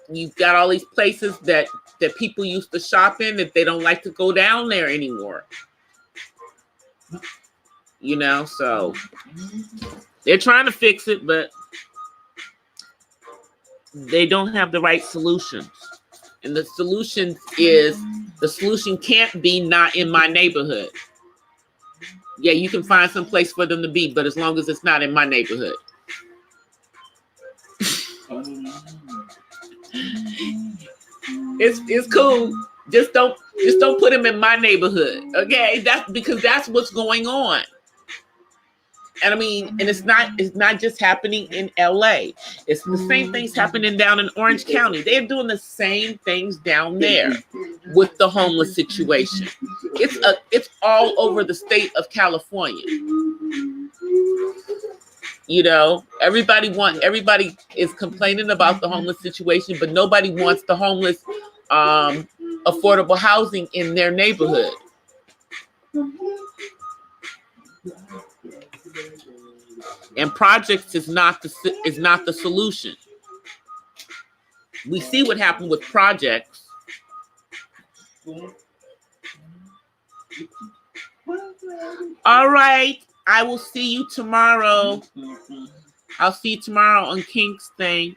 you've got all these places that people used to shop in that they don't like to go down there anymore. You know, so they're trying to fix it, but they don't have the right solutions. And the solution can't be not in my neighborhood. Yeah, you can find some place for them to be, but as long as it's not in my neighborhood. It's cool. Just don't put them in my neighborhood. Okay? That's because that's what's going on. And I mean, and it's not just happening in LA. It's the same things happening down in Orange County. They're doing the same things down there with the homeless situation. It's all over the state of California. You know, everybody is complaining about the homeless situation, but nobody wants the homeless affordable housing in their neighborhood. And projects is not the solution. We see what happened with projects. All right. I will see you tomorrow. I'll see you tomorrow on King's Thing.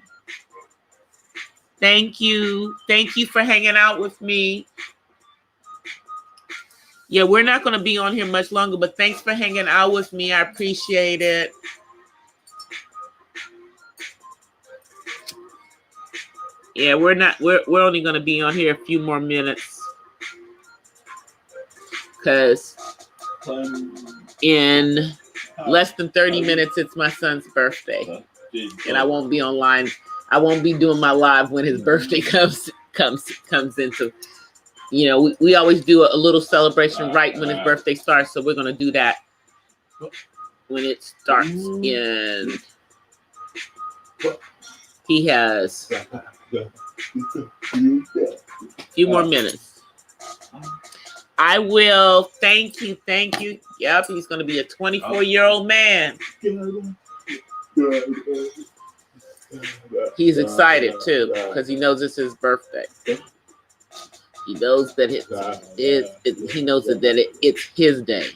Thank you. Thank you for hanging out with me. Yeah, we're not going to be on here much longer, but thanks for hanging out with me. I appreciate it. Yeah, we're only going to be on here a few more minutes. Because in less than 30 minutes, it's my son's birthday. And I won't be online. I won't be doing my live when his birthday comes into. You know, we always do a little celebration right when his birthday starts. So we're going to do that when it starts in. He has a few more minutes. I will. Thank you. Thank you. Yep, he's going to be a 24-year-old man. He's excited, too, because he knows it's his birthday. He knows that he knows that it's his day.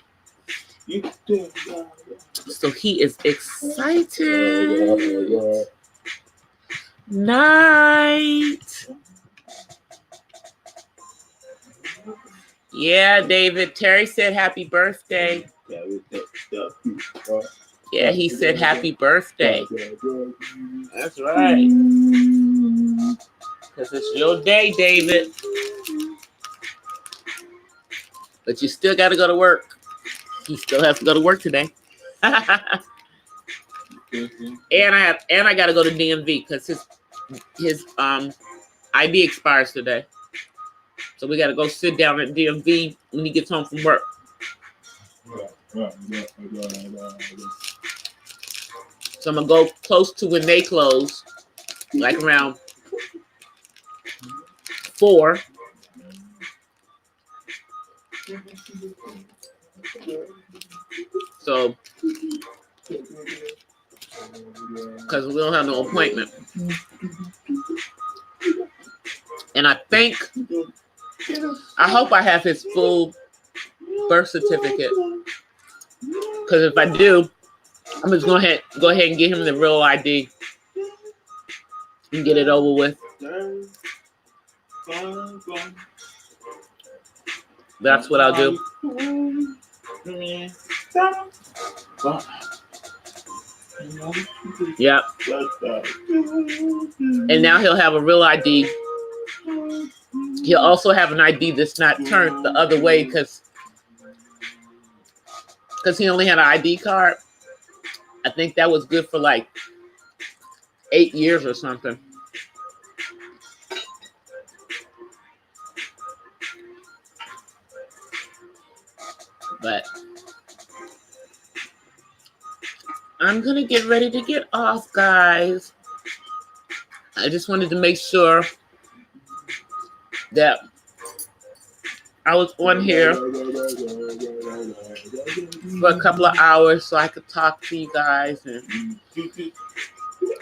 So he is excited. Night. Yeah, David. Terry said happy birthday. Yeah, he said happy birthday. That's right. Because it's your day, David. But you still got to go to work. You still have to go to work today. And I got to go to DMV because his ID expires today. So we got to go sit down at DMV when he gets home from work. So I'm going to go close to when they close, like around 4. So, because we don't have no appointment. And I hope I have his full birth certificate. Because if I do, I'm just going to go ahead and get him the real ID and get it over with. That's what I'll do. Yep. And now he'll have a real ID. He'll also have an ID that's not turned the other way because he only had an ID card. I think that was good for like 8 years or something. But I'm going to get ready to get off, guys. I just wanted to make sure that I was on here for a couple of hours so I could talk to you guys and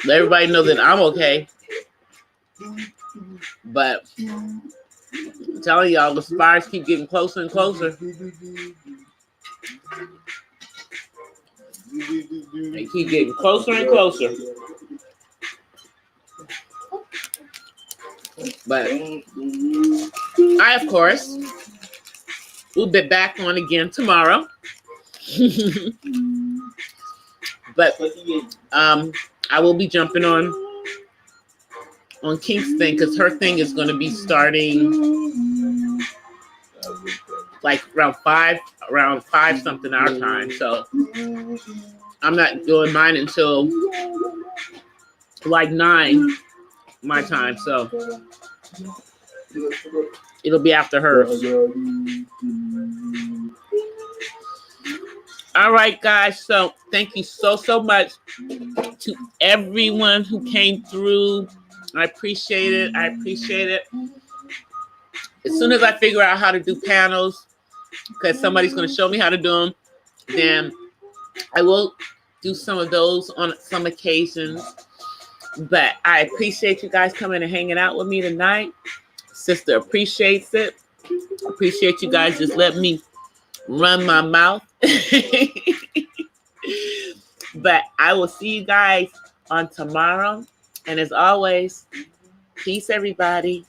let everybody know that I'm okay. But I'm telling y'all, the spires keep getting closer and closer. They keep getting closer and closer. But I, of course, will be back on again tomorrow. But I will be jumping on King's thing because her thing is going to be starting like around 5 something our time. So I'm not doing mine until like 9 my time. So it'll be after hers. All right, guys. So thank you so much to everyone who came through. I appreciate it. As soon as I figure out how to do panels, because somebody's going to show me how to do them, then I will do some of those on some occasions. But I appreciate you guys coming and hanging out with me tonight. Sister appreciates it. Appreciate you guys just letting me run my mouth. But I will see you guys on tomorrow. And as always, peace, everybody.